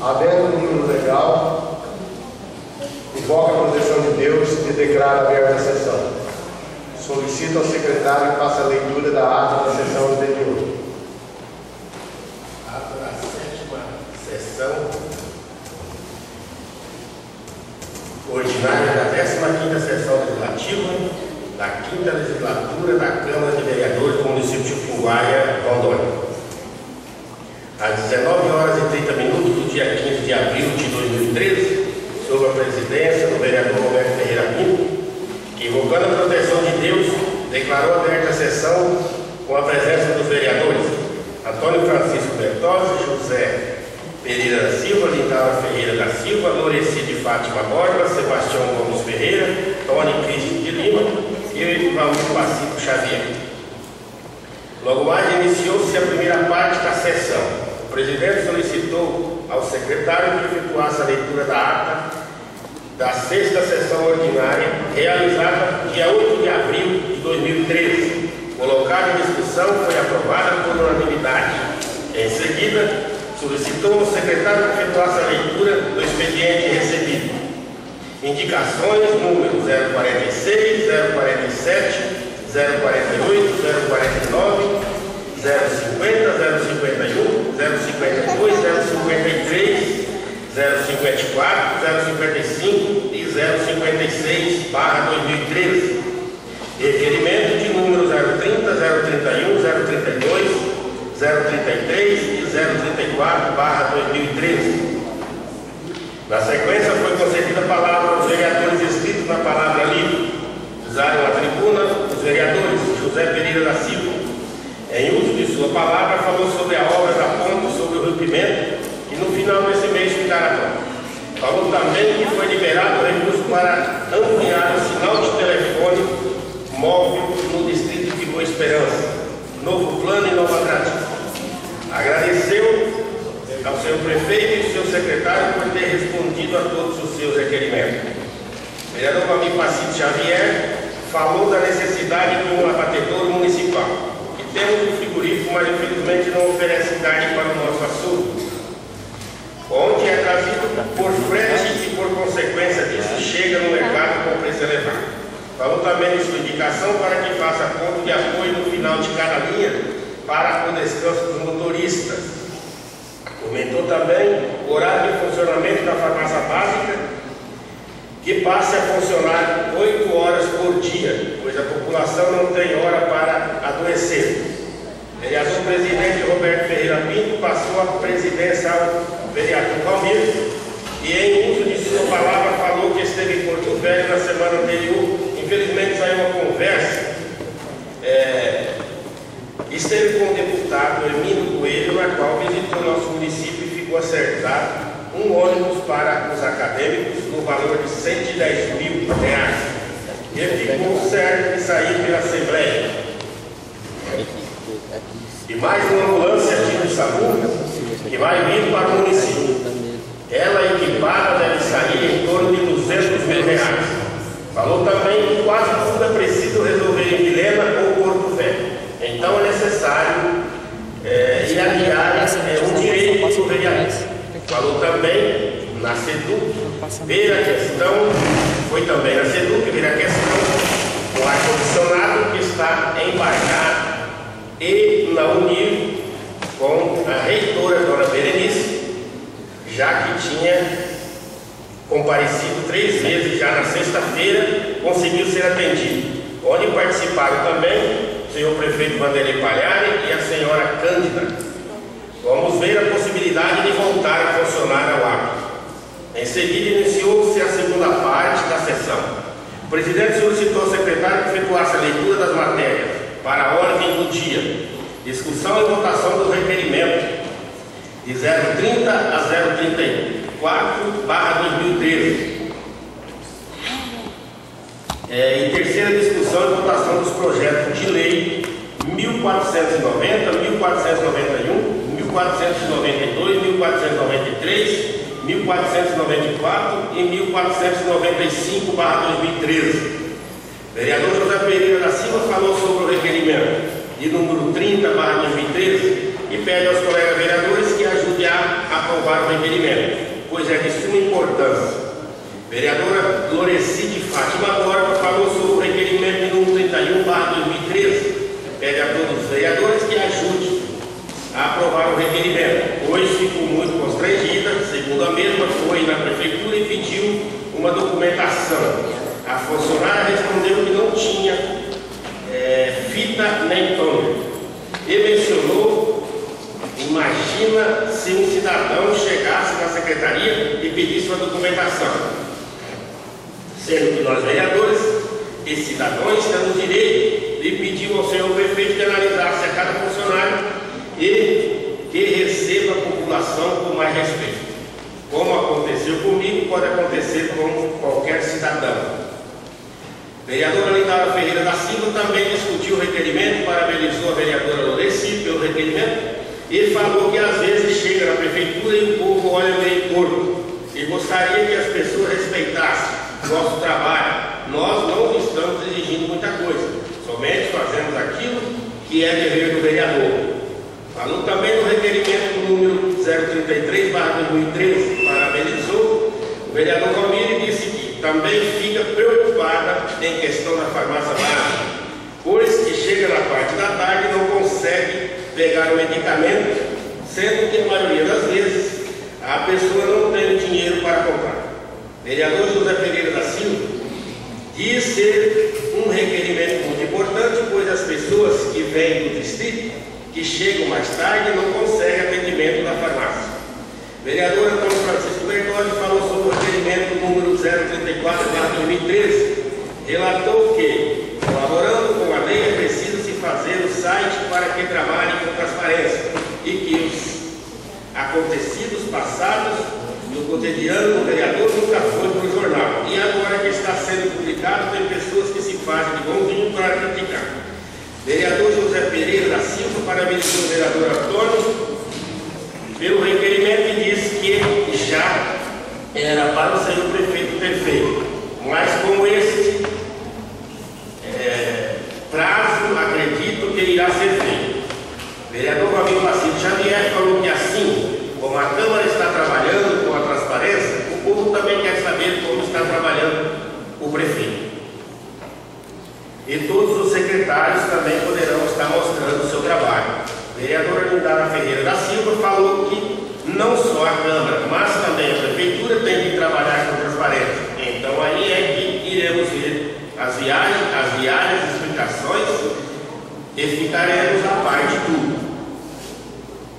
havendo número legal, invoca a proteção de Deus e declara aberta a sessão. Solicito ao secretário que faça a leitura da ata da sessão anterior. Ata da 7ª sessão ordinária da 15ª sessão legislativa da 5ª legislatura da Câmara de Vereadores do município de Uruguaia, Rondônia. Às 19h30 do dia 15 de abril de 2013, sob a presidência do vereador Roberto Ferreira Pinto, que, invocando a proteção de Deus, declarou aberta a sessão com a presença dos vereadores Antônio Francisco Bertozzi, José Pereira da Silva, Lindara Ferreira da Silva, Loreci de Fátima Borba, Sebastião Gomes Ferreira, Tony Cristo de Lima e Valmir Pacito Xavier. Logo mais iniciou-se a primeira parte da sessão. O presidente solicitou ao secretário que efetuasse a leitura da ata da 6ª sessão ordinária, realizada dia 8 de abril de 2013. Colocada em discussão, foi aprovada por unanimidade. Em seguida, solicitou ao secretário que efetuasse a leitura do expediente recebido. Indicações número 046, 047, 048, 049, 050, 051, 052, 053, 054, 055 e 056/2013. Requerimento de número 030, 031, 032, 033 e 034/2013. Na sequência, foi concedida a palavra aos vereadores inscritos na palavra livre. Usaram a tribuna os vereadores José Pereira da Silva. Em uso de sua palavra, falou sobre a obra da ponte sobre o Rio Pimenta, que no final desse mês ficará pronta. Falou também que foi liberado o recurso para ampliar o sinal de telefone móvel no distrito de Boa Esperança, novo plano e nova atrativa. Agradeceu ao seu prefeito e seu secretário por ter respondido a todos os seus requerimentos. O vereador Valmir Pacito Xavier falou da necessidade de um abatedouro municipal. E temos um frigorífico, mas infelizmente não oferece carne para o nosso açougue, onde é trazido por frete e por consequência disso chega no mercado com preço elevado. Falou também de sua indicação para que faça ponto de apoio no final de cada linha para o descanso dos motoristas. Comentou também o horário de funcionamento da farmácia básica, que passe a funcionar 8 horas por dia, pois a população não tem hora para adoecer. O vereador presidente Roberto Ferreira Pinto passou a presidência ao vereador Valmir e, em uso de sua palavra, falou que esteve em Porto Velho na semana anterior. Infelizmente saiu uma conversa, esteve com o deputado Hermínio Coelho, na qual visitou nosso município e ficou acertado um ônibus para os acadêmicos no valor de R$110 mil. Ele ficou certo de sair pela Assembleia. E mais uma ambulância tipo SAMU que vai vir para o município. Ela equipada deve sair em torno de R$200 mil. Falou também que quase tudo é preciso resolver em Vilhena ou Porto Velho. Então é necessário e aliar um direito para o vereador. Falou também na SEDUC, ver a questão, foi também na SEDUC, ver a questão do ar-condicionado que está embargado e na Unir com a reitora, dona Berenice, já que tinha comparecido 3 vezes já na sexta-feira, conseguiu ser atendido. Onde participaram também o senhor prefeito Vanderlei Palhari e a senhora Cândida. Vamos ver a possibilidade de voltar a funcionar ao hábito. Em seguida, iniciou-se a segunda parte da sessão. O presidente solicitou ao secretário que efetuasse a leitura das matérias para a ordem do dia. Discussão e votação do requerimento de 030 a 034/2013. Em terceira discussão e votação dos projetos de lei 1490, 1491, 1492, 1493, 1494 e 1495/2013. O vereador José Pereira da Silva falou sobre o requerimento de número 30/2013 e pede aos colegas vereadores que ajudem a aprovar o requerimento. importância. Vereadora Loreci de Fátima Borba falou sobre o requerimento número 31/2013. Pede a todos os vereadores que ajudem a aprovar o requerimento, pois ficou muito constrangida, segundo a mesma, foi na prefeitura e pediu uma documentação. A funcionária respondeu que não tinha fita nem toner. E mencionou, imagina se um cidadão chegasse na secretaria e pedisse uma documentação. Sendo que nós, vereadores e cidadãos, temos direito de pedir ao senhor prefeito que analisasse a cada funcionário e que receba a população com mais respeito. Como aconteceu comigo, pode acontecer com qualquer cidadão. Vereadora Lindara Ferreira da Silva também discutiu o requerimento, parabenizou a vereadora Loreci pelo requerimento e falou que às vezes chega na prefeitura e o povo olha meio torto e gostaria que as pessoas respeitassem nosso trabalho. Nós não estamos exigindo muita coisa, somente fazemos aquilo que é dever do vereador. Falou também no requerimento número 033/2013, parabenizou o vereador Valmir e disse que também fica preocupada em questão da farmácia básica, pois que chega na parte da tarde e não consegue pegar o medicamento, sendo que a maioria das vezes a pessoa não tem o dinheiro para comprar. Vereador José Pereira da Silva diz ser um requerimento muito importante, pois as pessoas que vêm do distrito, que chegam mais tarde, não conseguem atendimento na farmácia. Vereador Antônio Francisco Bertoldi falou sobre o requerimento número 034/2013. Relatou que, colaborando com a lei, é preciso se fazer o site para que trabalhe com transparência e que os acontecidos passados no cotidiano do vereador nunca foi para o jornal. E agora que está sendo publicado, tem pessoas que se fazem de bonzinho para criticar. Vereador José Pereira da Silva parabenizou o vereador Antônio pelo requerimento e disse que já era para o senhor prefeito ter feito, mas com esse prazo, acredito que irá ser feito. Vereador Valmir Pacífico Xavier falou que assim como a Câmara está trabalhando com a transparência, o povo também quer saber como está trabalhando o prefeito. E todos os secretários também poderão estar mostrando o seu trabalho. Vereadora Lindara Ferreira da Silva falou que não só a Câmara, mas também a Prefeitura tem que trabalhar com transparência. Então aí é que iremos ver as diárias explicações e ficaremos a par de tudo.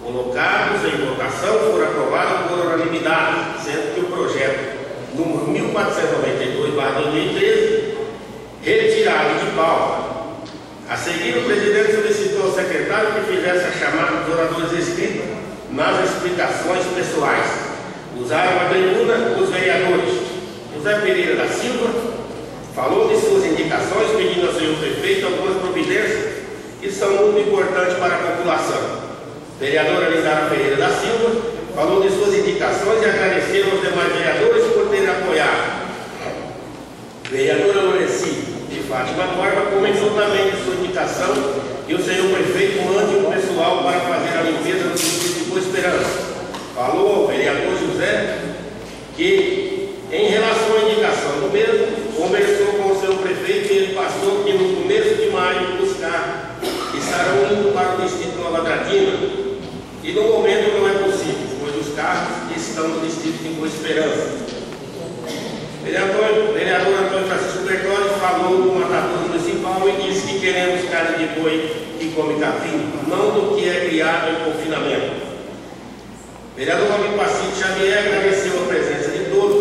Colocados em votação foram aprovados por unanimidade, sendo que o projeto número 1492/2013 retirado de pauta. A seguir, o presidente solicitou ao secretário que fizesse a chamada dos oradores escritos nas explicações pessoais. Usaram a tribuna os vereadores. José Pereira da Silva falou de suas indicações, pedindo ao senhor prefeito algumas providências que são muito importantes para a população. Vereadora Lindara Ferreira da Silva falou de suas indicações e agradeceu aos demais vereadores por terem apoiado. Vereadora Loreci de Fátima Borba comentou também de sua indicação que o senhor prefeito mande um pessoal para fazer a limpeza do distrito de Boa Esperança. Falou ao vereador José que, em relação à indicação do mesmo, conversou com o senhor prefeito e ele passou que no começo de maio os carros estarão indo para o distrito de Nova Andradina. E no momento não é possível, pois os carros estão no distrito de Boa Esperança. Vereador Antônio Francisco Bertoldi falou do matador municipal e disse que queremos carne de boi que come capim, não do que é criado em confinamento. Vereador Valmir Pacífico Xavier agradeceu a presença de todos,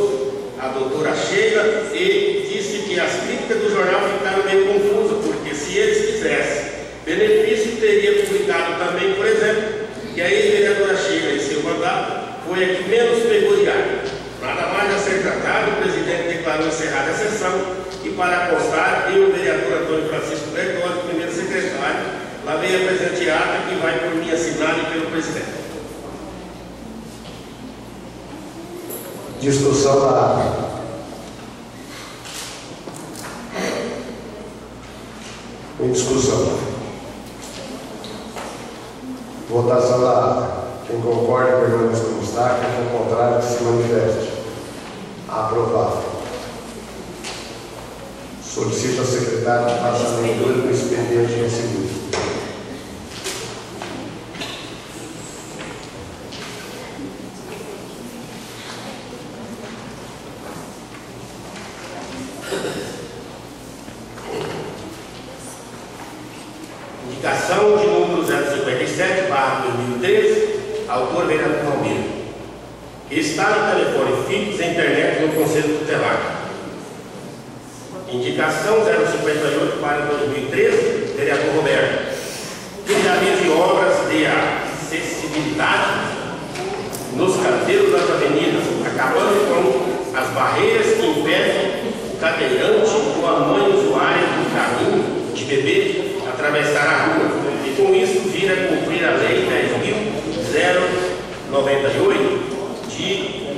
a doutora Sheila, e disse que as críticas do jornal ficaram meio confusas, porque se eles quisessem benefício, teria publicado também, por exemplo, que a ex-vereadora Sheila, em seu mandato, foi a que menos pegou diário. Nada mais a ser tratado, o presidente declarou encerrada a sessão e, para constar, eu, o vereador Antônio Francisco Bertoldi, primeiro secretário, lavei a presente ata que vai por mim assinada e pelo presidente. Discussão da ata. Em discussão. Votação da ata. Quem concorda, permaneça como está. Quem é contrário, que se manifeste. Aprovado. Solicito ao secretário que faça a leitura do expediente recebido. Indicação de número 057/2013, autor vereador Palmeira. Está no telefone fixo e internet no Conselho Tutelar. Indicação 058/2013, vereador Roberto. Realiza de obras de acessibilidade nos canteiros das avenidas, acabando com as barreiras que impedem o cadeirante ou a mãe usuária do caminho de bebê atravessar a rua, e com isso vir a cumprir a Lei 10.098 de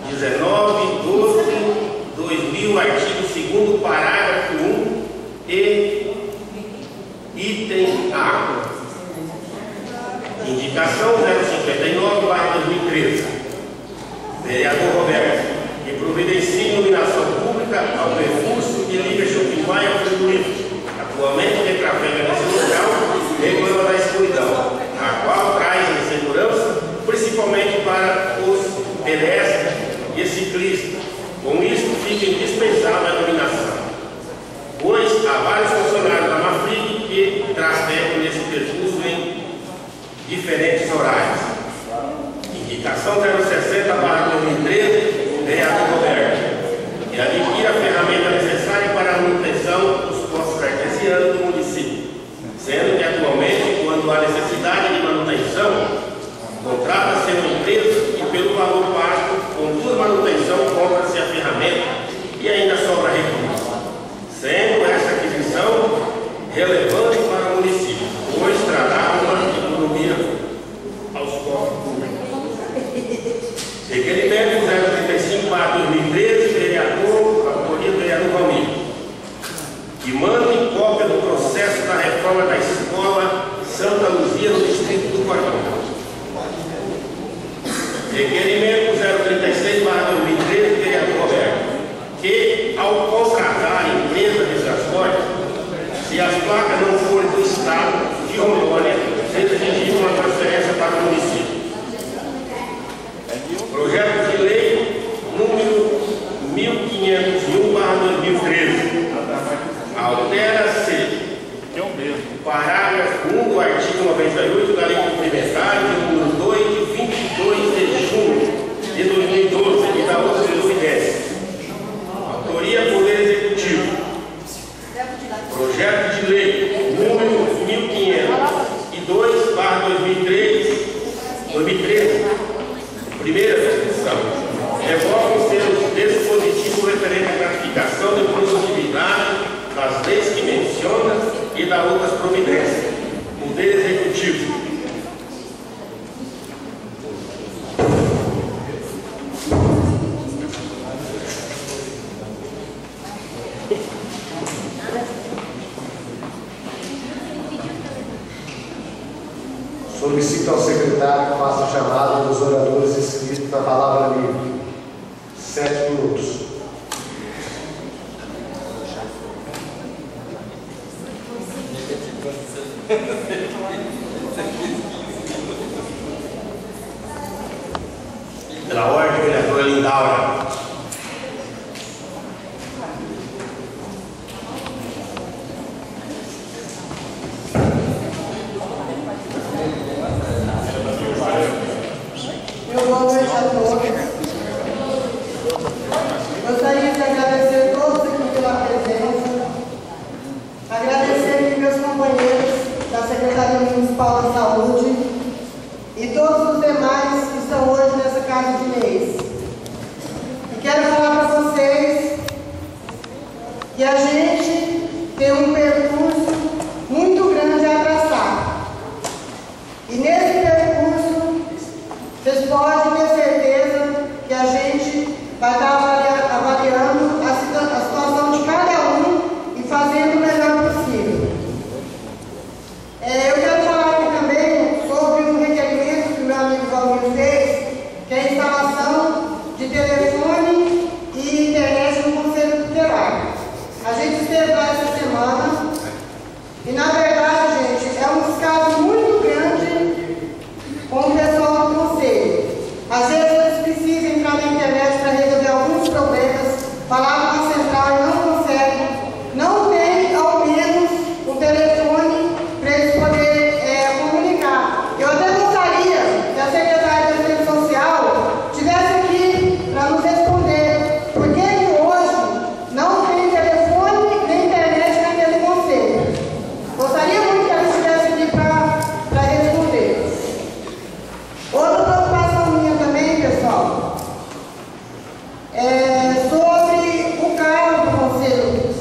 19/12/2000, artigo 2º, parágrafo 1 e item A. Indicação 059/2013, vereador Roberto, que providencie iluminação pública ao percurso de Liga Shopping Maia Fluido, atualmente trafega nesse local, reclama da escuridão, a qual traz insegurança, principalmente para os pedestres e ciclistas. Com isso, fica indispensável a iluminação, pois há vários funcionários da Mafrig que trafegam nesse percurso em diferentes horários. Indicação 060/2013, vereador Roberto, que adquira a ferramenta necessária para a manutenção dos postos artesianos do município, sendo que atualmente, quando há necessidade de manutenção, contrata-se uma empresa e pelo valor pago com sua manutenção compra-se a ferramenta e ainda sobra recurso, sendo essa aquisição relevante para o município, pois trará uma economia aos cofres públicos. Requerimento 035/2013, vereador, autoria do vereador Palmeira, que mande cópia do processo da reforma da escola Santa Luzia no distrito do Cordão. Requerimento 036/2013, vereador Roberto, que ao contratar a empresa de transporte, se as placas não forem do estado de Rondônia, seja exigida uma transferência para o município. Projeto de lei número 1501/2013. Altera-se o parágrafo 1 do artigo 98 da Lei Complementar de número 2 de 22 de junho de 2012 e da outra providência. Autoria Poder Executivo. Projeto de lei número 1502/2013. Primeira discussão. Revoga os seus dispositivos referentes à gratificação de produtividade das leis que menciona e da outras providências. Poder Executivo. Solicito ao secretário que faça a chamada dos oradores inscritos na palavra livre. 7 minutos. Pela ordem, vereadora Lindaura. Boa noite a todos. Gostaria de agradecer a todos aqui pela presença, agradecer aqui meus companheiros da Secretaria Municipal da Saúde e todos os demais que estão hoje nessa Casa de Leis. E quero falar para vocês que a gente tem um percurso muito grande a traçar. E nesse percurso, vocês podem ter certeza que a gente vai estar avaliando a situação de cada um e fazendo o melhor possível. Eu quero falar aqui também sobre um requerimento que o meu amigo Valmir fez, que é a instalação de telefone recebo essa semana. E, na verdade, gente, é um descaso muito grande com o pessoal do conselho. Às vezes eles precisam entrar na internet para resolver alguns problemas, falar com a central e não conseguem. Não tem, ao menos, o telefone para eles poderem comunicar. Eu até gostaria que a secretária de Assistência Social estivesse aqui para nos responder por que hoje não tem telefone nem internet naquele conselho. Gostaria muito que ela estivesse aqui para responder. Outra preocupação minha também, pessoal, é sobre o cargo do conselho,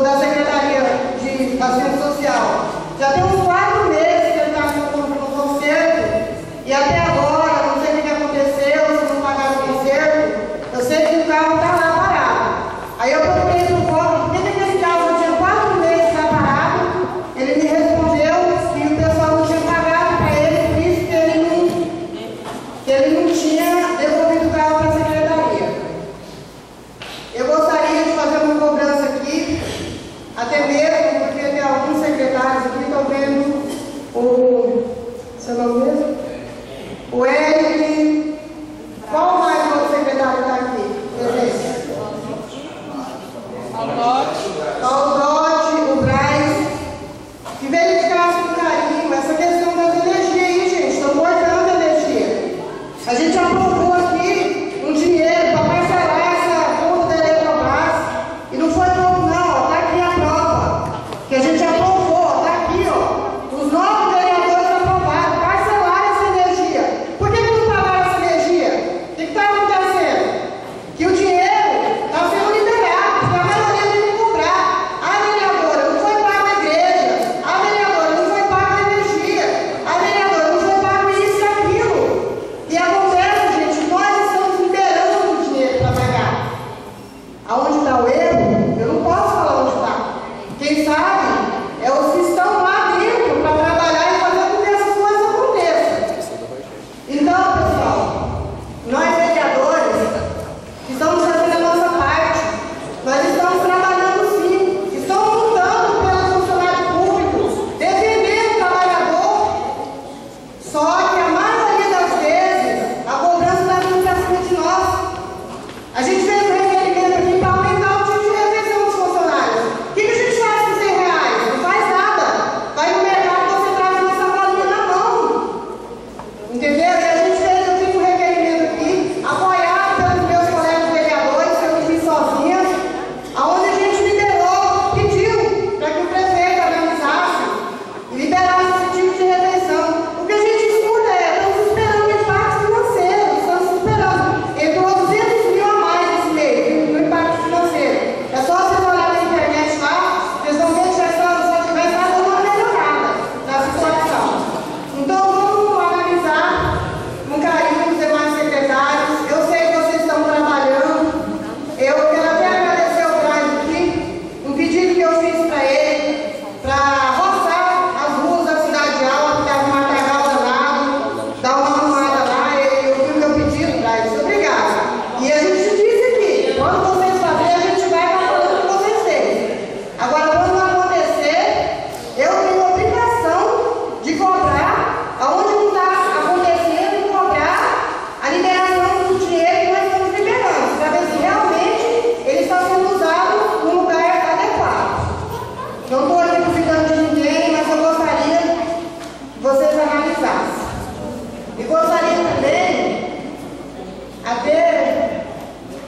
da Secretaria de Assistência Social. Já tem uns 4 meses que ele está no conserto e até agora, não sei o que aconteceu, se não pagaram o conserto, eu sei que o carro está lá parado. Aí eu perguntei para o Paulo, por que aquele carro tinha 4 meses lá parado? Ele me respondeu que o pessoal não tinha pagado para ele, por isso que ele não tinha devolvido o carro para a secretaria. Eu gostaria de fazer uma cobrança aqui, até mesmo porque tem alguns secretários aqui, estão vendo seu nome mesmo? O Eric. Qual mais o outro secretário está aqui? Presente. O Dote, o Braz, que verificasse com carinho essa questão das energias aí, gente. Estão cortando a energia. A gente aprovou aqui um dinheiro para parcelar essa conta da Eletrobras. E não foi pouco, não. Está aqui a prova. Que a gente aprovou. Está aqui, ó. Os 9 vereadores aprovaram. Parcelaram essa energia. Por que não pagaram essa energia? O que está acontecendo? Que o dinheiro está sendo liberado. Porque a maioria tem que cobrar. A vereadora não foi paga a igreja. A vereadora não foi paga a energia. A vereadora não foi paga isso e aquilo. E acontece, gente, nós estamos liberando o dinheiro para pagar. Aonde está o erro? Eu não posso falar onde está. Quem sabe é os que estão lá dentro para trabalhar e fazer com que essas coisas aconteçam. Então, pessoal, nós vereadores estamos fazendo a nossa parte. Nós estamos trabalhando sim. Estamos lutando pelos funcionários públicos, defendendo o trabalhador. Só que a maioria das vezes a cobrança está vindo para cima de nós. A gente fez um requerimento aqui para aumentar o tipo de refeição dos funcionários. O que a gente faz com R$100? Não faz nada. Vai no mercado, você traz uma sacolinha na mão. Entendeu? E a gente fez, eu fiz um requerimento aqui, apoiado pelos meus colegas vereadores, que eu não fiz sozinha, aonde a gente liberou, pediu para que o prefeito analisasse e liberasse esse tipo de refeição. O que a gente escuta é, estamos esperando impacto financeiro, estamos esperando. Entrou 200 mil a mais nesse mês, no impacto financeiro. É só vocês olharem na internet lá, vocês vão ver que já vai estar dando uma melhorada na situação. Então vamos analisar com carinho os demais secretários. Eu sei que vocês estão trabalhando. Eu quero até agradecer ao Braz aqui, um pedido que eu fiz para ele, para roçar as ruas da cidade alta, que estava um matagal danado, dar uma arrumada lá. Eu vi o meu pedido, Braz. Obrigada. E a gente disse aqui, quando vocês fazerem, a gente vai estar falando com vocês têm. Agora, quando não acontecer, eu tenho a obrigação de cobrar, aonde não está acontecendo, e cobrar a liberação do dinheiro que nós estamos liberando, para ver se realmente ele está sendo usado no lugar adequado. Não estou aqui duvidando de ninguém, mas eu gostaria que vocês analisassem. E gostaria também, até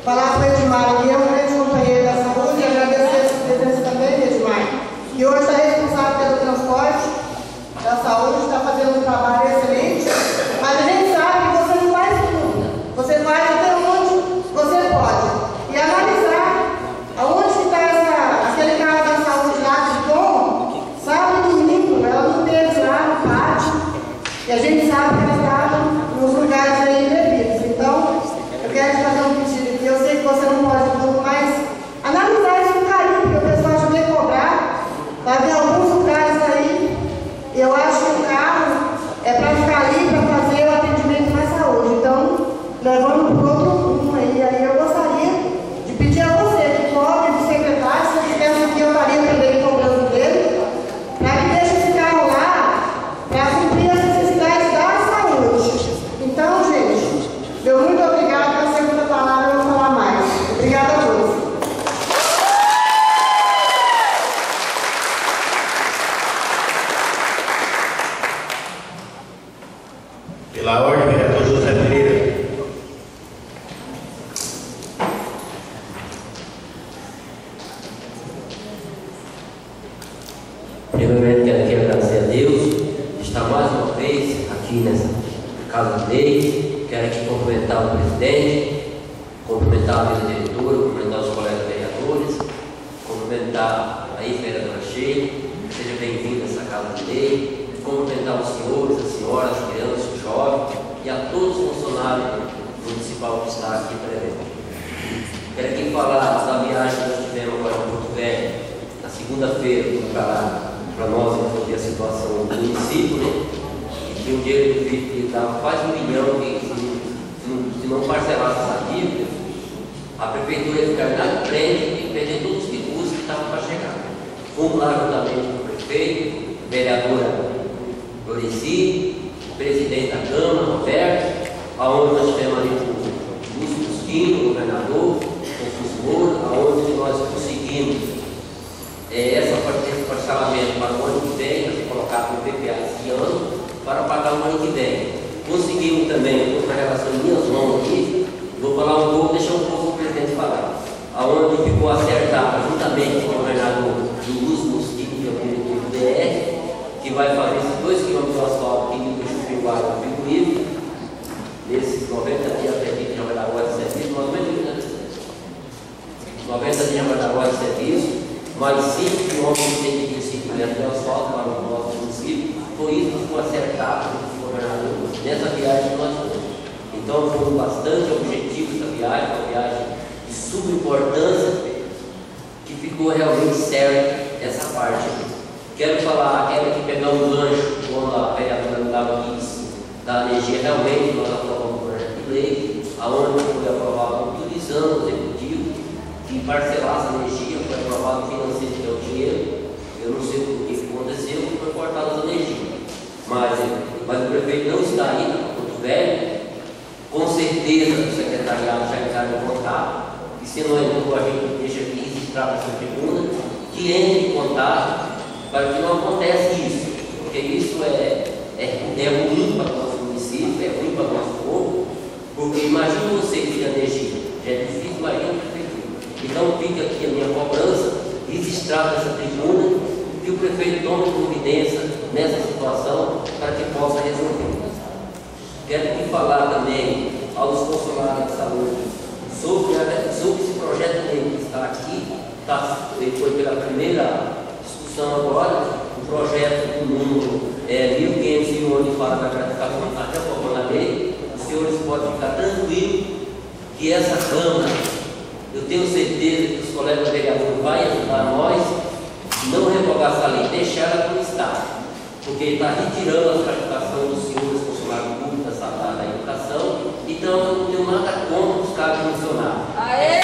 falar com o Edmar, que é um grande companheiro da saúde, e agradecer a sua presença também, Edmar, que hoje está responsável pelo transporte da saúde, está fazendo um trabalho excelente, mas a gente sabe que você não faz tudo. Você faz até onde você pode. E analisar aonde está aquele cara da saúde lá de Tom, sábado e domingo, ela não teve lá no pátio, e a gente sabe que ela está nos lugares aí indevidos. Então, eu quero te fazer um pedido aqui. Eu sei que você não pode tudo, mas analisar isso com carinho, porque o pessoal já veio cobrar. Vai ter alguns lugares aí, eu acho que o carro é para ficar ali, para fazer o atendimento na saúde. Então, levando para outro rumo aí. Aí eu gostaria de pedir a você que cobre do secretário, se eu estivesse aqui, eu estaria Primeiramente, quero aqui agradecer a Deus de estar mais uma vez aqui nessa Casa de Lei. Quero aqui cumprimentar o presidente, cumprimentar a mesa diretora, cumprimentar os colegas vereadores, cumprimentar aí a vereadora Sheila, seja bem-vindo a essa Casa de Lei, cumprimentar os senhores, as senhoras, as crianças, os jovens e a todos os funcionários municipais que estão aqui presentes. Quero aqui falar da viagem que nós tivemos agora em Porto Velho, na segunda-feira, para nós entender a situação do município, né? E que um dinheiro que dava quase 1 milhão, se não parcelasse essa dívida, a prefeitura ia ficar na frente e perder todos os recursos que estavam para chegar. Fomos lá juntamente com o prefeito, a vereadora Lorici, o presidente da Câmara, Roberto, aonde nós tivemos ali com o Lúcio Busquinho, o governador, o Moura, aonde nós conseguimos esse parcelamento para o ano que vem, nós colocar no PPA esse ano, para pagar o ano que vem. Conseguimos também, com relação às minhas mãos aqui, vou falar um pouco, deixar um pouco o presidente falar, aonde ficou acertado juntamente com o governador do Lúcio Busquinho, que é o diretor do DR, que vai fazer esses 2 quilômetros de asfalto aqui no Chupiuá do Pico Livre, nesses 90 dias até aqui, que já vai dar hora de serviço, 90 dias vai dar hora de serviço, mais 5 quilômetros de 25 metros de asfalto para o nosso município. Foi isso que foi acertado com o governador nessa viagem que nós fomos. Então, foi bastante objetivo essa viagem, uma viagem de suma importância, que ficou realmente certa essa parte aqui. Quero falar, quero aqui pegar um gancho, quando a vereadora me dava aqui, da energia, realmente nós aprovamos um projeto de lei, aonde foi aprovado utilizando o executivo, que parcelasse a energia, foi aprovado financeiro, que é o dinheiro. Eu não sei o que aconteceu, foi cortada a energia. Mas o prefeito não está aí, para Porto Velho. Com certeza o secretariado já entrará em contato, e se não entrou, a gente deixa aqui registrado essa tribuna, que entre em contato, para que não aconteça isso, porque isso é ruim para o nosso município, é ruim para o nosso povo, porque imagine você que tem energia, já é difícil, imagina o prefeito. Então fica aqui a minha cobrança, registrada essa tribuna, que o prefeito tome providência nessa situação para que possa resolver. Quero aqui falar também aos funcionários de saúde sobre esse projeto de lei que está aqui, foi pela primeira discussão agora, o projeto do número 1501 que fala da gratificação, está reformando a lei. Os senhores podem ficar tranquilos que essa Câmara, eu tenho certeza que os colegas vereadores vão ajudar nós, não revogar essa lei, deixar ela como está, porque ele está retirando a gratificação dos senhores funcionários públicos da educação, então eu não tenho nada contra os cargos funcionários. Aê!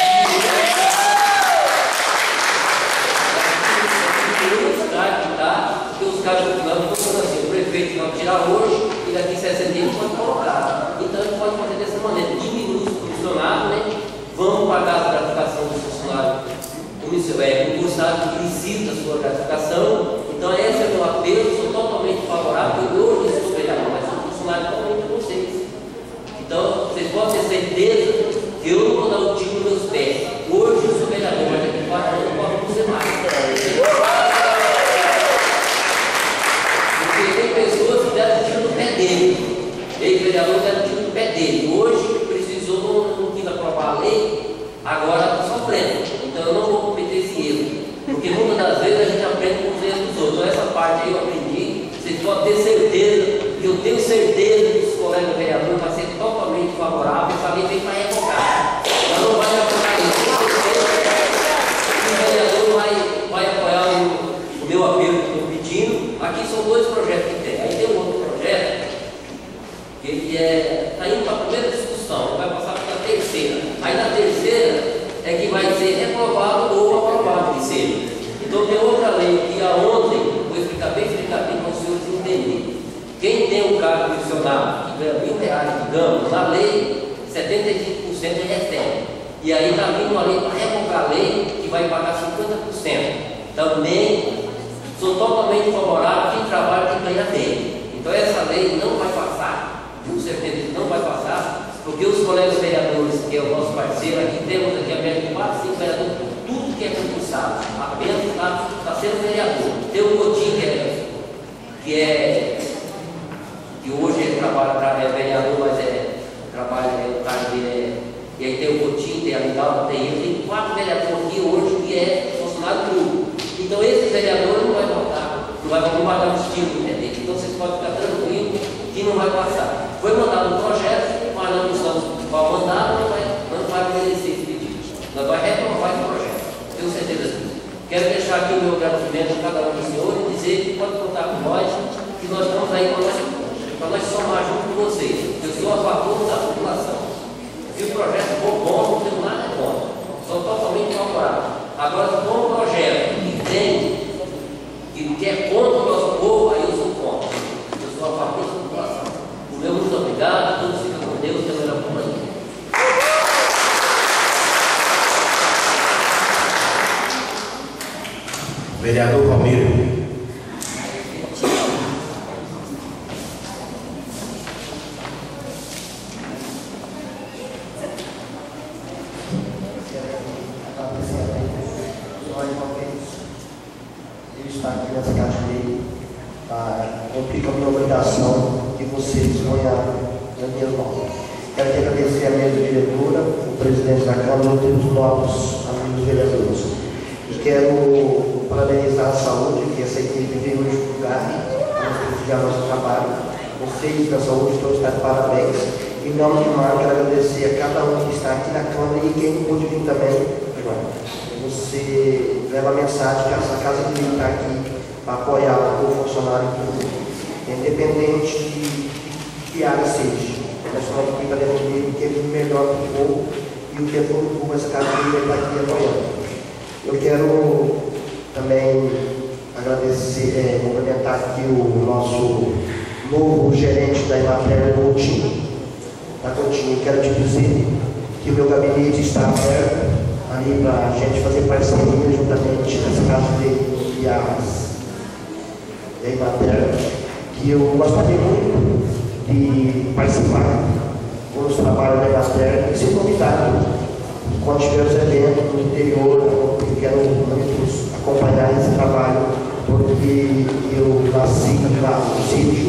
Porque os cargos funcionários estão assim, o prefeito vai tirar hoje e daqui 60 dias pode colocar. Então ele pode fazer dessa maneira, diminuir os funcionários, né? Vamos pagar a gratificação dos funcionários concursados que precisam da sua gratificação. Então esse é o meu apelo, sou totalmente favorável, eu hoje sou vereador, mas sou funcionário totalmente de vocês. Então vocês podem ter certeza que eu não vou dar o tiro nos meus pés. Hoje eu sou vereador, mas daqui 4 anos eu posso ser mais. Porque tem pessoas que deram tiro no pé dele. Tem vereador que deram tiro no pé dele. Hoje precisou, não quis aprovar a lei, agora está sofrendo. Então eu não vou cometer esse erro. Porque muitas das vezes a gente aprende com os erros dos outros. Então essa parte aí eu aprendi. Vocês podem ter certeza, que eu tenho certeza que os colegas vereadores vão ser totalmente favoráveis. Essa lei vem para revogar. Ela não vai revogar isso. O vereador vai apoiar o meu apelo que estou pedindo. Aqui são 2 projetos que tem. Aí tem um outro projeto que ele está indo para a primeira discussão, vai passar para a terceira. Aí na terceira é que vai ser reprovado ou aprovado de ser. Então tem outra lei que ontem, vou explicar bem para os senhores entenderem. Quem tem um cargo profissional que ganha R$20, digamos, na lei, 75% ele recebe. E aí está vindo uma lei para revogar a lei que vai pagar 50%. Também sou totalmente favorável a quem trabalha e ganha bem. Então essa lei não vai passar, com certeza que não vai passar, porque os colegas vereadores, que é o nosso parceiro, aqui temos aqui apenas 4, 5 vereadores, tudo que é concursado, apenas está sendo vereador. Tem o Coutinho, que que hoje ele trabalha, é vereador, mas trabalha, o cara dele e aí tem o Coutinho, tem a Vidal, tem ele, tem 4 vereadores aqui hoje que é funcionário público. Então esse vereador não vai votar, não vai dar o estilo do PT. Então vocês podem ficar tranquilos que não vai passar. Foi mandado um projeto, mas nós não estamos para mandar, não vai obedecer esse pedido. Nós vamos reprovar esse projeto, tenho certeza disso. Quero deixar aqui o meu agradecimento a cada um dos senhores e dizer que pode contar com nós, que nós estamos aí para nós somar junto com vocês. Eu sou a favor da população. Se o projeto for bom, não tenho nada contra. Sou totalmente favorável. Agora, se for um projeto que é contra o nosso povo, aí eu sou contra. Eu sou a favor da população. O meu muito obrigado, todos ficam com Deus, que é a melhor companhia. Vereador Palmeira. Está aqui nessa casa dele para cumprir com a minha obrigação de vocês sonhar na minha mão. Quero te agradecer a mesa diretora, o presidente da Câmara e os novos amigos vereadores. E quero parabenizar a saúde, que essa equipe veio hoje julgar para prestigiar nosso trabalho. Vocês da saúde todos estão de parabéns. Em nome de Mar, quero agradecer a cada um que está aqui na Câmara e quem pôde vir também. Você leva a mensagem que essa casa está aqui para apoiar o funcionário público, independente de que área seja. Nós estamos aqui para defender o que é melhor para o povo e o que é para o povo, essa casa está aqui apoiando. Eu quero também agradecer, cumprimentar aqui o nosso novo gerente da Emater, Coutinho. Quero te dizer que o meu gabinete está aberto ali para a gente fazer parceria juntamente nessa casa dele e a Emater, que eu gostaria muito de participar dos trabalhos da Emater e ser convidado quando tiver os eventos no interior. Eu quero muito acompanhar esse trabalho, porque eu nasci lá no sítio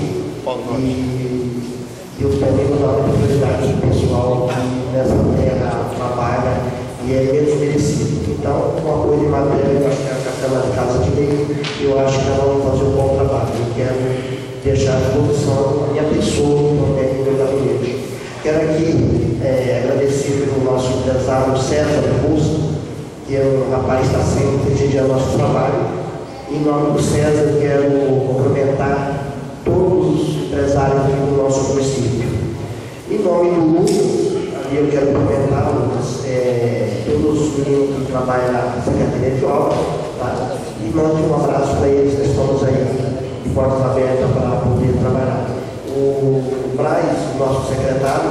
e eu também vou dar uma oportunidade pessoal que nessa terra trabalha e é menos merecido. Então, com o apoio de matéria, eu acho que a Câmara de Casa de Lei, eu acho que nós vamos fazer um bom trabalho. Eu quero deixar à disposição a minha pessoa também no meu gabinete. Quero aqui agradecer pelo nosso empresário César Augusto, que é um rapaz que está sempre prestigiando nosso trabalho. Em nome do César, quero cumprimentar todos os empresários aqui do nosso município. Em nome do Lucas, eu quero cumprimentar todos os meninos que trabalham na Secretaria de Obras, tá? E mando um abraço para eles, que estamos aí de portas abertas para poder trabalhar. O Braz, nosso secretário,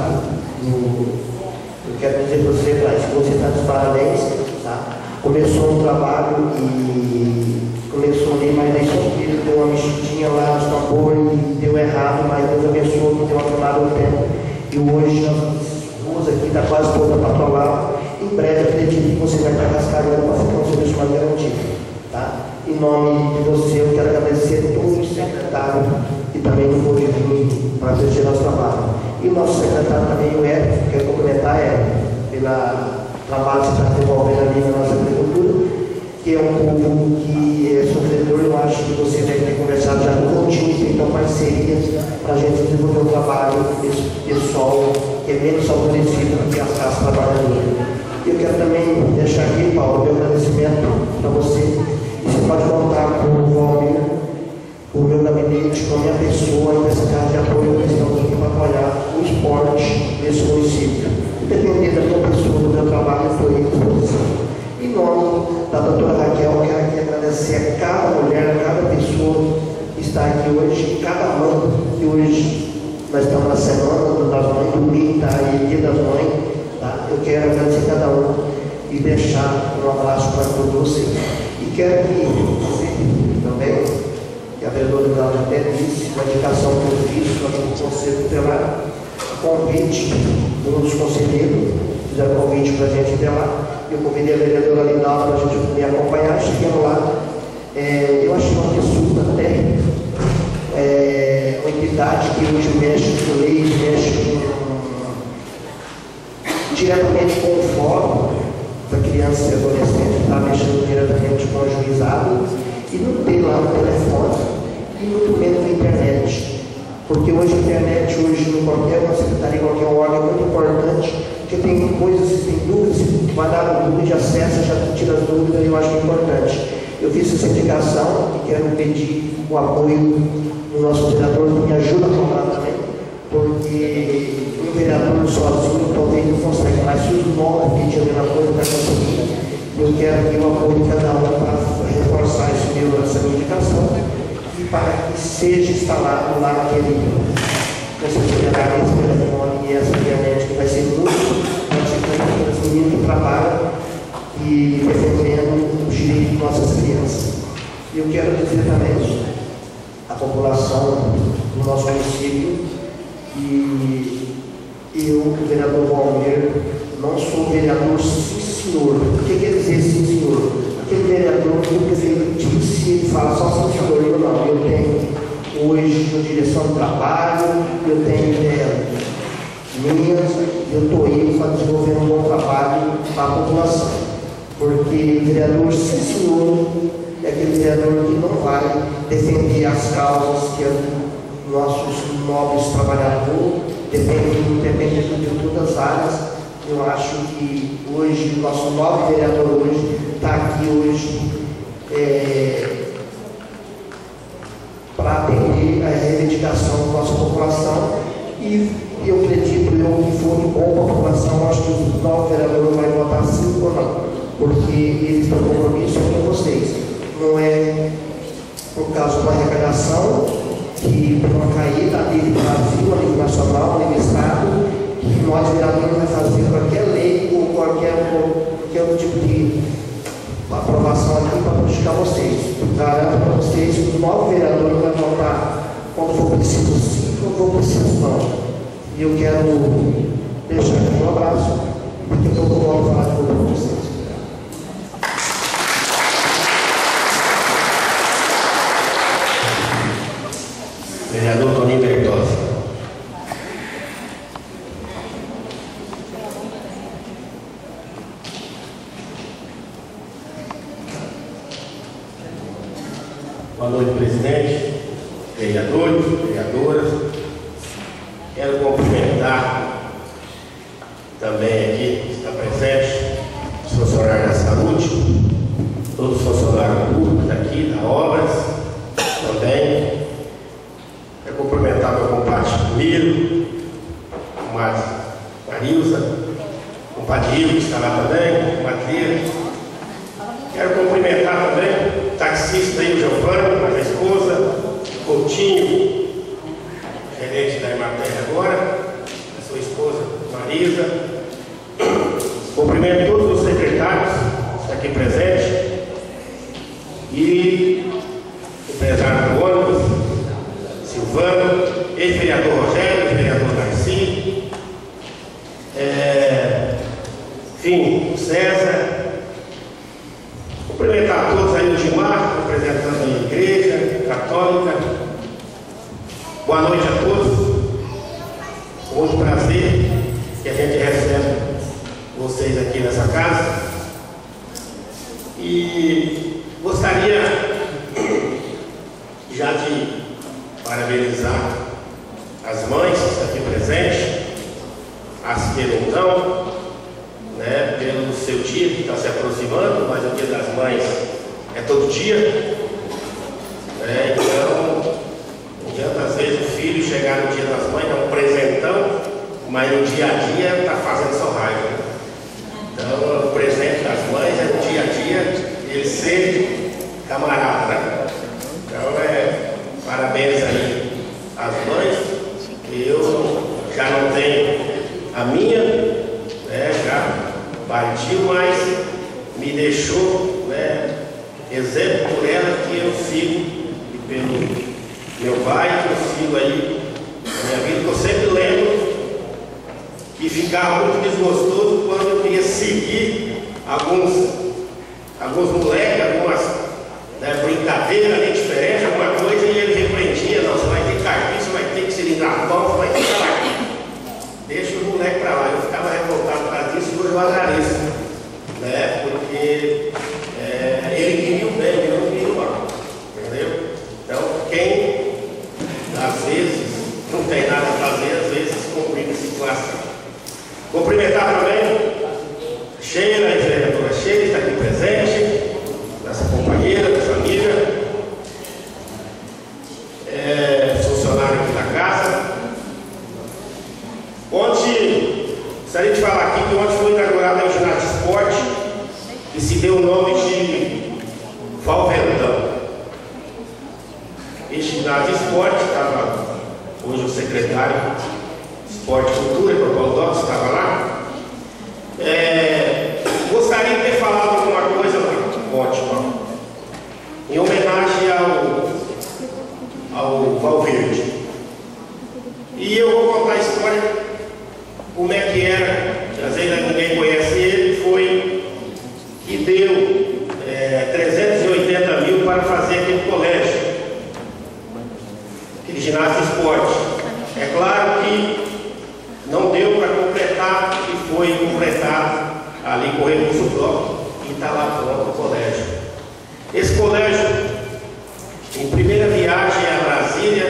eu quero dizer para você, Braz, que você está de parabéns, tá? Começou um trabalho e começou ali, mas aí só que ele deu uma mexidinha lá nos tambores e deu errado, mas Deus abençoou, que deu uma tomada no tempo. E hoje nós aqui está quase toda patrolada. Em breve, acredito que você vai estar cascalhando para ficar um serviço mais garantido. Tá? Em nome de você, eu quero agradecer a todos os secretários que também não pôde vir para exercer nosso trabalho. E o nosso secretário também, o Érico, quero cumprimentar ele pelo trabalho que está desenvolvendo ali na nossa agricultura, que é um povo que é sofredor. Eu acho que você deve ter conversado já com o time, então parcerias para a gente desenvolver um trabalho desse pessoal que é menos favorecido do que as casas trabalhadoras. Eu quero também deixar aqui, Paulo, meu agradecimento para você. E você pode contar com o Valmir, o meu gabinete, com a minha pessoa, nessa casa de apoio que estamos aqui para apoiar o esporte desse município. Independente da minha pessoa, do meu trabalho, eu estou à disposição. Em nome da doutora Raquel, eu quero aqui agradecer a cada mulher, a cada pessoa que está aqui hoje, cada mãe, que hoje nós estamos na semana das mães, domingo está aí, dia das mães. Tá? Eu quero agradecer a cada um e deixar um abraço para todos vocês. E quero aqui dizer também que a vereadora Cláudia até disse, uma indicação que eu fiz para o Conselho Tutelar, convite de um dos conselheiros, fizeram convite para a gente ir lá. Eu convidei a vereadora Lindalva para a gente me acompanhar, chegando lá. Eu achei uma pessoa até atividade que hoje mexe com lei, mexe diretamente com o fórum da criança e adolescente, está mexendo diretamente com o juizado, e não tem lá no telefone, e muito menos na internet. Porque hoje a internet, no qualquer uma secretaria, qualquer órgão, é muito importante, porque tem coisas, tem dúvidas, vai dar dúvida de acesso, já tira as dúvidas, e eu acho que é importante. Eu fiz essa indicação e quero pedir o apoio do nosso vereador, que me ajuda a comprar também, porque um vereador sozinho talvez não consegue, mas se os 9 pedirem a coisa para conseguir, eu quero que o apoio de cada um para reforçar essa minha indicação e para que seja instalado lá essa secretaria, esse telefone e essa internet, que vai ser muito gratificante para os meninos que trabalham e defendendo os direitos de nossas crianças. E eu quero dizer também à população do nosso município que eu, o vereador Valmir, não sou vereador sim senhor. O que quer dizer sim senhor? Aquele vereador que o prefeito disse, ele fala só sim senhor. Eu não, eu tenho hoje a direção do trabalho, eu tenho minhas, eu estou aí para desenvolver um bom trabalho para a população. Porque vereador sim senhor é aquele vereador que não vai defender as causas que nossos nobres trabalhadores dependem de todas as áreas. Eu acho que hoje, o nosso nobre vereador hoje está aqui hoje para atender a reivindicação da nossa população, e eu acredito que for bom para a população, acho que o novo vereador vai votar sim ou não, porque eles têm compromisso com vocês. Não é por causa de uma arrecadação que tem uma caída a nível do Brasil, a nível nacional, a nível Estado, que nós vereadores vamos fazer qualquer lei ou qualquer outro tipo de aprovação aqui para prejudicar vocês. Garanto para vocês que o novo vereador vai votar quando for preciso sim, quando for preciso não. E eu quero deixar aqui um abraço, porque eu vou falar de novo com vocês. Vereador Toninho Bertozzi. Boa noite, presidente, vereadores, vereadoras. Quero cumprimentar também aqui, que está presente, os funcionários da saúde, todos os funcionários públicos daqui, da Obras, também. Quero cumprimentar meu compadre Miro, comadre Marilza, o compadre Ivo, que está lá também, compadre. Quero cumprimentar também o taxista aí, o Giovanni, a esposa, o Coutinho, gerente da Emater agora, a sua esposa Marisa. Cumprimento todos os secretários que estão aqui presentes e o empresário do ônibus, Silvano, ex-vereador Rogério, ex-vereador Narci, enfim, o César. Cumprimentar a todos aí, o Gilmar, representando a Igreja Católica. Boa noite a todos. Muito prazer que a gente recebe vocês aqui nessa casa. E gostaria já de parabenizar as mães que estão aqui presentes, as que não estão, né, pelo seu dia que está se aproximando, mas o Dia das Mães é todo dia. Então, não adianta às vezes o filho chegar no Dia das Mães, dar um presentão, mas no dia a dia está fazendo só raiva. Então, o presente das mães é no dia a dia ele ser camarada, né? Então, parabéns aí às mães. Eu já não tenho a minha, né, já partiu, mas me deixou, né, exemplo por ela que eu sigo, e pelo meu pai que eu sigo aí na minha vida, que eu sempre lembro que ficava muito desgostoso quando eu queria seguir alguns moleques, algumas, né, brincadeiras ali diferentes, alguma coisa, e ele repreendia: não, você vai ter que carpir, você vai ter que quem, às vezes, não tem nada a fazer, às vezes complica a situação. Cumprimentar também Sheila, a vereadora Sheila, está aqui presente, nossa companheira, nossa amiga, funcionário aqui da casa. Ontem, gostaria de falar aqui que ontem foi inaugurado o ginásio de esporte, que se deu o nome de Valverdão. Este ginásio de esporte estava, hoje o secretário de Esporte e Cultura, o Paulo Dotto, estava lá. Gostaria de ter falado alguma coisa lá, ótimo, em homenagem ao Valverde. E eu vou contar a história, como é que era, às vezes ninguém conhece ele, foi que deu 380 mil para fazer aquele colégio, aquele ginásio de esporte. É claro que não deu para completar e foi completado ali com recurso próprio e está lá pronto o colégio. Esse colégio, em primeira viagem a Brasília,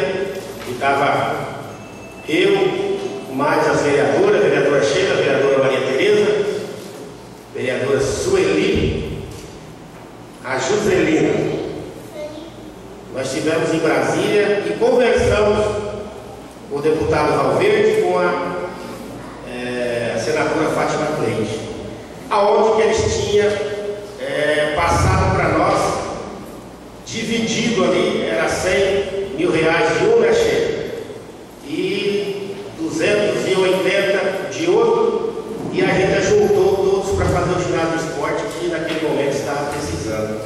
que estava eu, mais as vereadoras, a vereadora Sheila, a vereadora Maria Tereza, a vereadora Sueli, a Joselina. Nós estivemos em Brasília e conversamos com o deputado Valverde com a senadora Fátima Cleide, aonde que eles tinham passado para nós, dividido ali, era 100 mil reais de um, né, Sheila? E 280 de outro, e a gente juntou todos para fazer o ginásio de esporte que naquele momento estava precisando.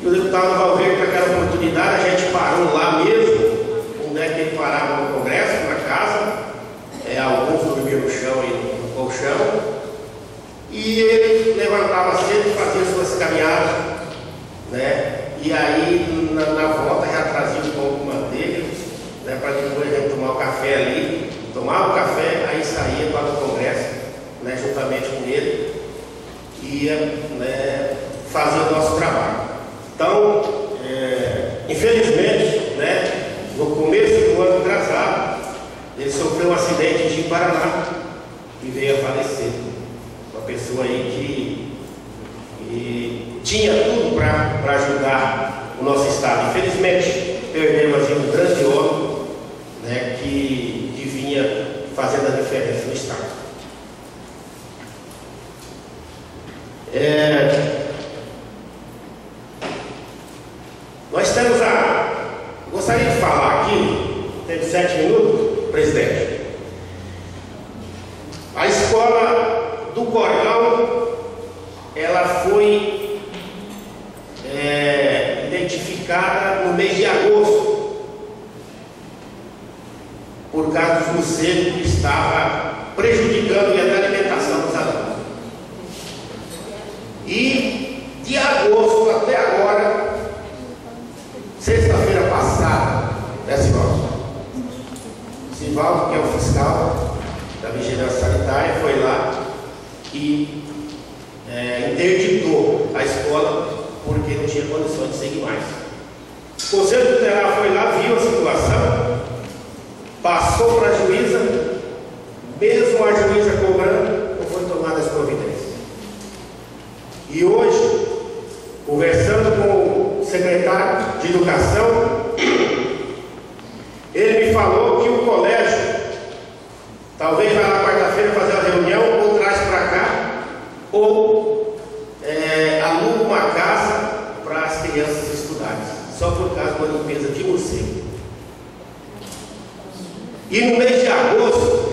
E o deputado Valverde, naquela oportunidade, a gente parou lá mesmo, onde é que ele parava no Congresso, na casa, alguns dormiam no chão e no colchão, e ele levantava cedo e fazia suas caminhadas, né? E aí na volta já trazia um pão com manteiga, né, para depois a gente tomar o café ali, tomava o café, aí saía para o Congresso, né, juntamente com ele, e ia, né, fazer o nosso trabalho. Então, infelizmente, né, no começo do ano atrasado, ele sofreu um acidente em Paraná e veio a falecer. Uma pessoa aí que tinha tudo para ajudar o nosso estado. Infelizmente, perdemos assim, um grande homem, né, que vinha fazendo a diferença no estado. Nós temos gostaria de falar aqui, tem 7 minutos, presidente. A escola do Cordão, ela foi identificada no mês de agosto, por causa dos morcegos que estava prejudicando a alimentação dos alunos. E de agosto até agora, sexta-feira passada, né, Sivaldo? Sivaldo, que é o fiscal da Vigilância Sanitária, foi lá e interditou a escola porque não tinha condições de seguir mais. O Conselho Tutelar foi lá, viu a situação, passou para a juíza, mesmo a juíza cobrando, não foi tomada as providências. E hoje, conversando com o secretário de Educação, ele me falou que o colégio talvez vá na quarta-feira fazer uma reunião, ou traz para cá, ou aluga uma casa para as crianças estudarem, só por causa da limpeza de morcego. E no mês de agosto,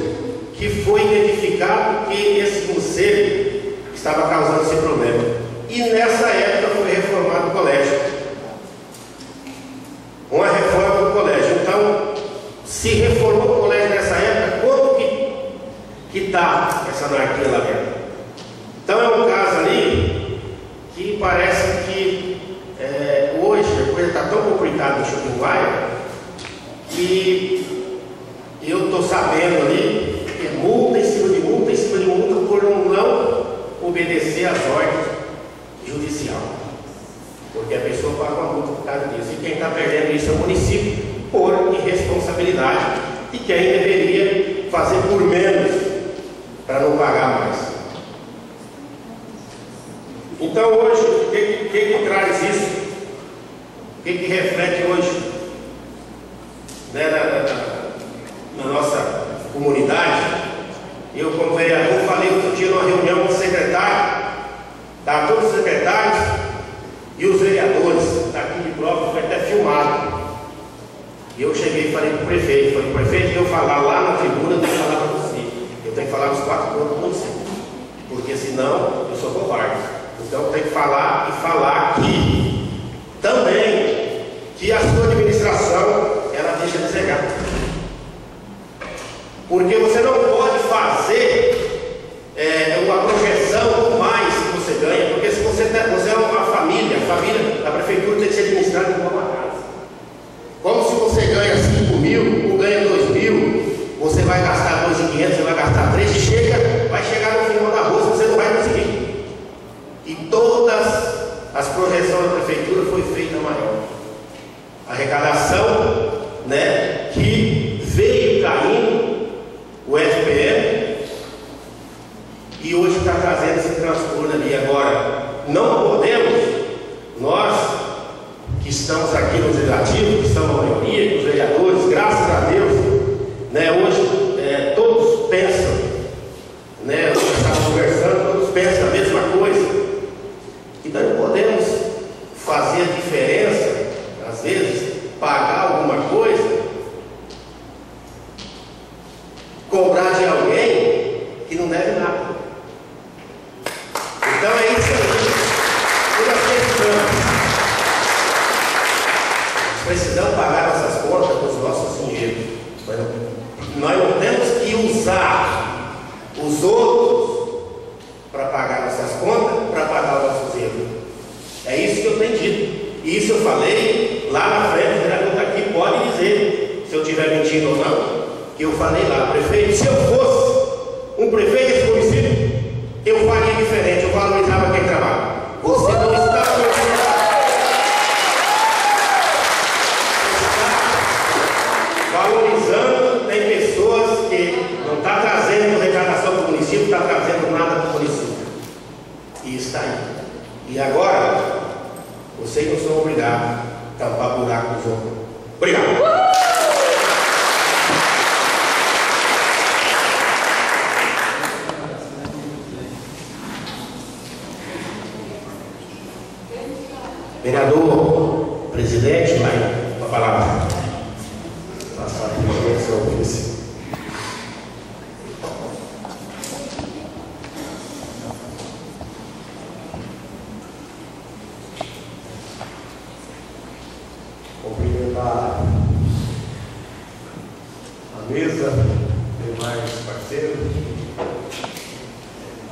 que foi identificado que esse morcego estava causando esse problema. E nessa época foi reformado o colégio. Uma reforma do colégio. Então, se reformou o colégio nessa época, quanto que está essa anarquia lá dentro? Então é um caso ali que parece que hoje a coisa está tão complicada no Shopping Bairro que eu estou sabendo ali que é multa em cima de multa em cima de multa por não obedecer às ordens judiciais. porque a pessoa paga uma multa por causa disso. E quem está perdendo isso é o município, por irresponsabilidade, e quem deveria fazer por menos para não pagar mais. Então hoje, o que traz isso? O que reflete hoje, né, na nossa comunidade? Eu, como vereador, falei outro dia numa reunião com o secretário, estavam todos os secretários e os vereadores, está aqui de prova, foi até filmado. E eu cheguei e falei para o prefeito, eu falar lá na tribuna, eu tenho que falar para você. Eu tenho que falar nos 4 pontos para você, porque senão eu sou covarde. Então eu tenho que falar e falar aqui também que a sua administração, ela deixa de cegar. Porque você não pode fazer uma projeção por mais que você ganha, porque se você é uma família, a família da prefeitura tem que ser administrada como uma casa. Como se você ganha 5 mil ou ganha 2 mil, você vai gastar 2.500, você vai gastar 3, vai chegar no final da bolsa, você não vai conseguir. E todas as projeções da prefeitura foi feita maior. A arrecadação, né, que veio caindo, o FPM, e hoje está trazendo esse transtorno ali. Agora, não podemos, nós que estamos aqui no Legislativo, que estamos na maioria, os vereadores, graças a Deus, né, hoje todos pensam, né, nós estamos conversando, todos pensam a mesma coisa, e nós não podemos fazer a diferença, às vezes, pagar alguma coisa, cobrar de alguém que não deve nada. Então é isso aí que nós precisamos pagar nossas contas com os nossos dinheiros. Nós não temos que usar os outros para pagar nossas contas, para pagar os nossos erros. É isso que eu tenho dito. E isso eu falei lá na frente, o vereador está aqui, pode dizer se eu estiver mentindo ou não. Eu falei lá, prefeito, se eu fosse um prefeito desse município, eu faria diferente, eu valorizava quem trabalha. Você não está valorizando, tem pessoas que não estão trazendo arrecadação para o município, está trazendo nada para o município. E está aí. E agora, vocês não são obrigados a tampar buraco dos outros. Obrigado. Vereador, presidente, vai com a palavra. Passar aqui para seu vice. Cumprimentar a mesa, demais parceiros.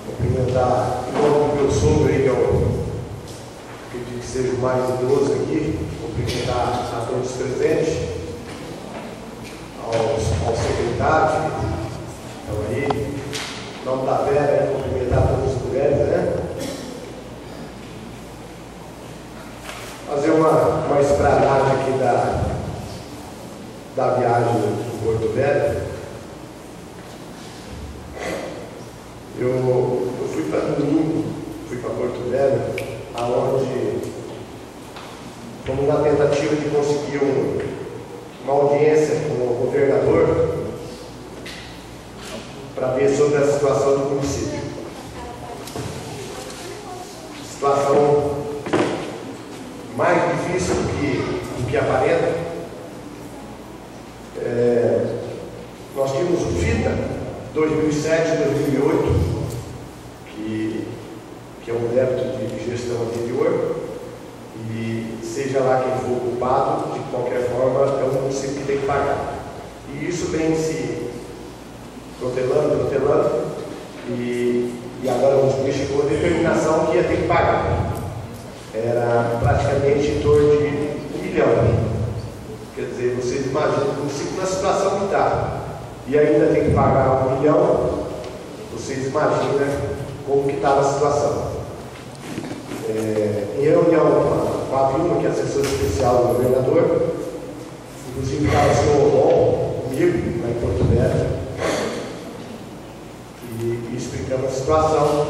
Cumprimentar em nome do meu sogro, que eu acredito que seja o mais idoso aqui. Cumprimentar a todos os presentes, aos secretários que estão aí. Em nome da Vera, cumprimentar todas as mulheres, né? Fazer uma esplanada aqui da viagem do Porto Velho. Eu fui para domingo, fui para Porto Velho, aonde fomos na tentativa de conseguir uma audiência com o governador para ver sobre a situação do município. Situação mais difícil do que aparenta. Nós tínhamos o FITA 2007 2008, que é um débito de gestão anterior, e seja lá quem for culpado, de qualquer forma, é o município que tem que pagar. E isso vem se protelando, e agora o município chegou a determinação que ia ter que pagar. Era praticamente em torno de 1 milhão. Quer dizer, vocês imaginam o município na situação que está, e ainda tem que pagar 1 milhão, vocês imaginam como que estava a situação. Em reunião com Fábio, que é assessor especial do governador, inclusive estava o senhor Rodon comigo, lá em Porto Velho, e explicamos a situação,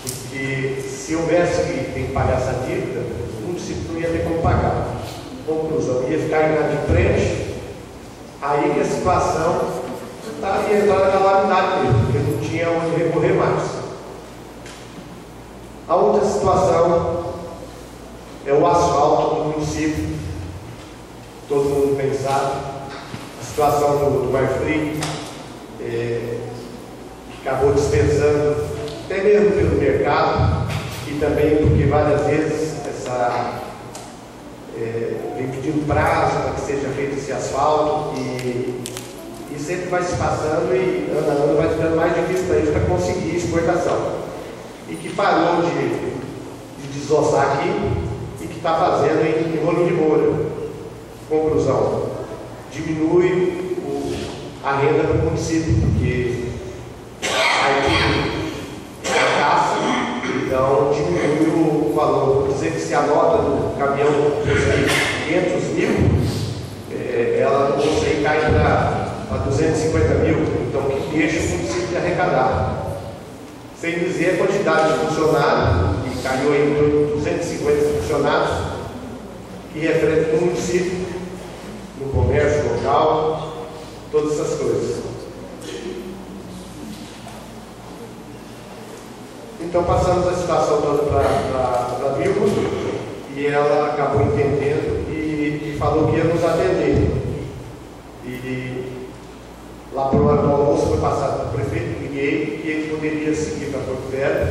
porque se houvesse que tem que pagar essa dívida, o município não ia ter como pagar. Conclusão, ia ficar inadimplente, aí que a situação ia entrar na calamidade dele, porque não tinha onde recorrer mais. A outra situação é o asfalto do município. Todo mundo bem sabe. A situação do Marfrig, que acabou dispensando, até mesmo pelo mercado, e também porque várias vezes vem pedindo prazo para que seja feito esse asfalto, e sempre vai se passando, e ano a ano vai ficando mais difícil para eles para conseguir exportação. E que parou de desossar aqui e que está fazendo em Rolim de Moura. Conclusão, diminui a renda para o município, porque aí caça, então diminui o valor. Vou dizer que se a nota do caminhão fosse 500 mil, ela não sei, cai para 250 mil, então que deixa o município de arrecadar. Sem dizer a quantidade de funcionários, que caiu em 250 funcionários, que reflete no município, no comércio local, todas essas coisas. Então passamos a situação toda para a Vilma, e ela acabou entendendo e falou que ia nos atender. E lá para o hora do almoço foi passado para o prefeito, liguei, que ele poderia seguir para Porto Velho,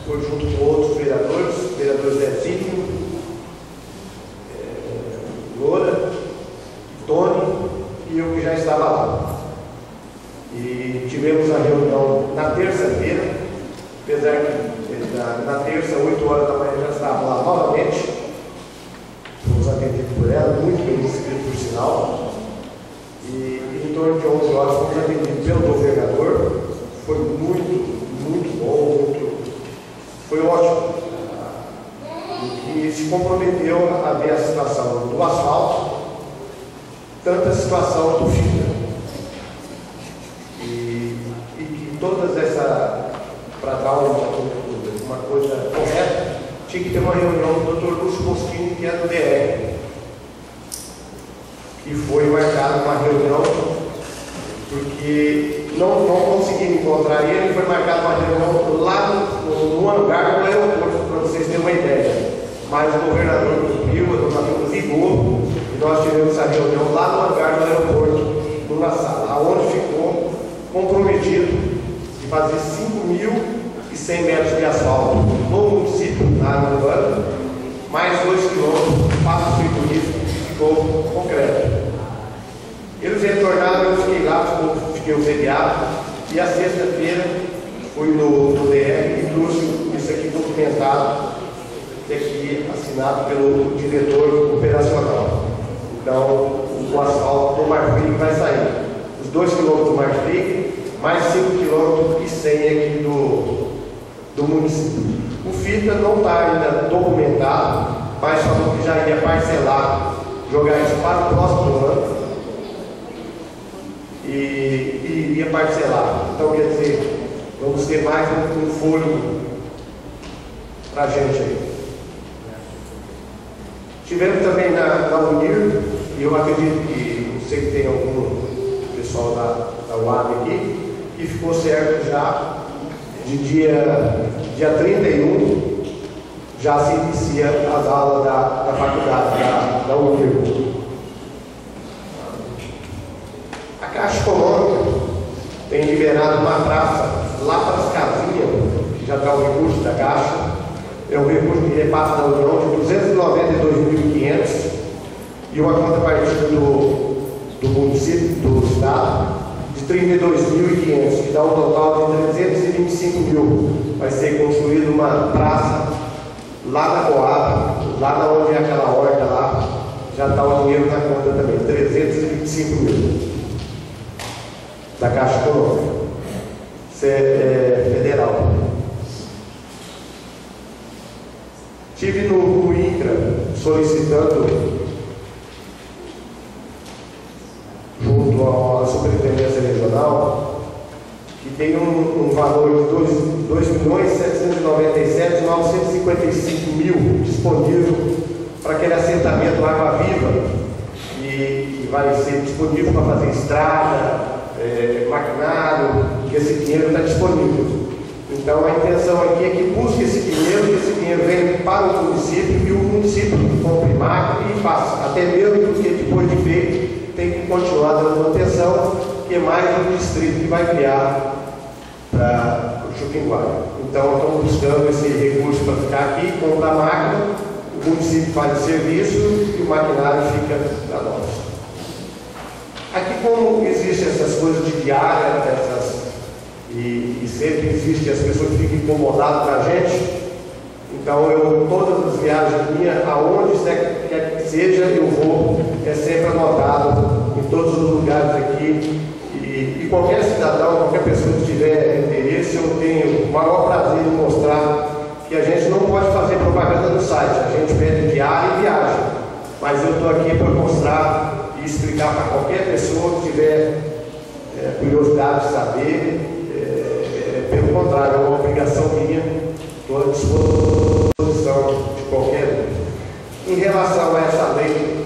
foi junto com outros vereadores Zezinho, Loura, Tony e eu que já estava lá. E tivemos a reunião na terça-feira, apesar que na terça, 8 horas da manhã, já estava lá novamente, fomos atendidos por ela, muito bem recebido por sinal. E em torno de 11 horas fomos atendidos pelo governador. Foi muito bom, foi ótimo. E se comprometeu a ver a situação do asfalto, tanto a situação do fibra. E que todas essas, para dar uma coisa correta, tinha que ter uma reunião com o Dr. Lúcio Moschini, que é do DR. E foi marcada uma reunião, porque não conseguimos encontrar ele, foi marcada uma reunião lá no hangar do aeroporto, para vocês terem uma ideia. Mas o governador cumpriu, a dona Vilma ligou, e nós tivemos essa reunião lá no hangar do aeroporto, no Nassau, onde ficou comprometido de fazer 5.100 metros de asfalto no município, na área urbana, mais 2 quilômetros de passo frigorífico, ficou concreto. Eles retornaram, eu fiquei lá, fiquei o feriado, e a sexta-feira fui no DR e trouxe isso aqui documentado, que aqui assinado pelo diretor operacional. Então, o asfalto do Marfrig vai sair. Os 2 quilômetros do Marfrig, mais 5 quilômetros e 100 aqui do município. O FITA não está ainda documentado, mas falou que já ia parcelar, jogar isso para o próximo ano e iria parcelar. Então, quer dizer, vamos ter mais um fôlego para a gente aí. Tivemos também na Unir, e eu acredito que, não sei que tem algum pessoal da UAB aqui, que ficou certo já, de dia 31, já se inicia as aulas da faculdade da Unir. A Caixa Econômica tem liberado uma praça lá para as casinhas, que já está o recurso da Caixa, é um recurso de repasse da União de 292.500 e uma contrapartida do município, do Estado, de 32.500, que dá um total de 325 mil. Vai ser construída uma praça lá na Coab, lá onde é aquela horta lá, já está o dinheiro na conta também, 325 mil. Da Caixa Econômica. Isso é federal. Estive no INE solicitando, junto à Superintendência Regional, que tem um valor de R$ 2.797.955 disponível para aquele assentamento Água Viva, que vai ser disponível para fazer estrada, maquinário, que esse dinheiro está disponível. Então a intenção aqui é que busque esse dinheiro, que esse dinheiro venha para o município e o município compre máquina e faça, até mesmo porque depois de feito tem que continuar dando manutenção, que é mais um distrito que vai criar para o Chupinguara. Então estamos buscando esse recurso para ficar aqui, comprar a máquina, o município faz o serviço e o maquinário fica para nós. Aqui, como existem essas coisas de diária, e sempre existe, as pessoas ficam incomodadas com a gente, então todas as viagens minhas, aonde quer que seja, eu vou, é sempre anotado em todos os lugares aqui, e qualquer cidadão, qualquer pessoa que tiver interesse, eu tenho o maior prazer em mostrar que a gente não pode fazer propaganda no site, a gente pede diária e viagem, mas eu estou aqui para mostrar e explicar para qualquer pessoa que tiver curiosidade de saber. Pelo contrário, é uma obrigação minha, estou à disposição de qualquer um. Em relação a essa lei,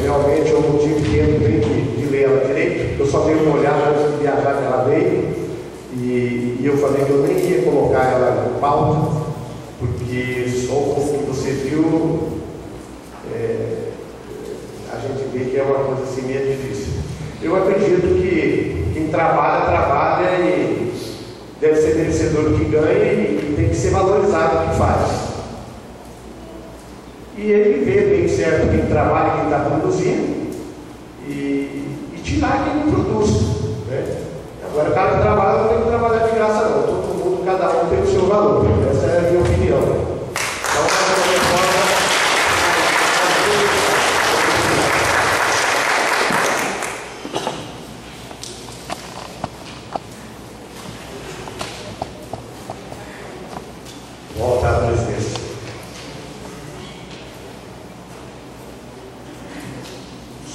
realmente eu não tive tempo de ler ela direito, eu só dei uma olhada antes de viajar pela lei, e eu falei que eu nem ia colocar ela no pauta, porque só como você viu, a gente vê que é uma coisa assim meio difícil. Eu acredito que quem trabalha e deve ser merecedor do que ganha e tem que ser valorizado o que faz. E ele vê bem certo quem trabalha, quem está produzindo e tirar quem não produz. Né? Agora, o cara que trabalha não tem que trabalhar de graça não. Todo mundo, cada um tem o seu valor. Essa é a minha opinião. Então, voltar à presidência.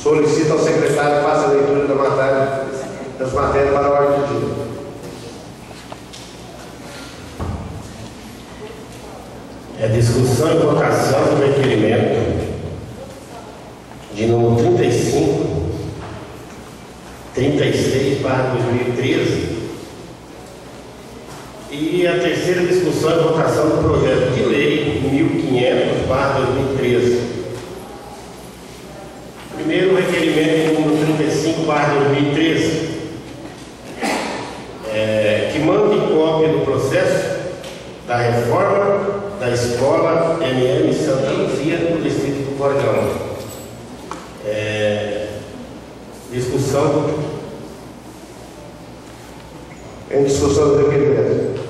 Solicito ao secretário que faça a leitura das matérias para a ordem do dia. Discussão e votação do requerimento de número 36/2013 e a terceira discussão e votação do projeto de lei 1500/2013. Primeiro, o requerimento número 35/2013, que manda em cópia do processo da reforma da escola MM Santa Luzia, no distrito do Borgão. Discussão. Em discussão do requerimento.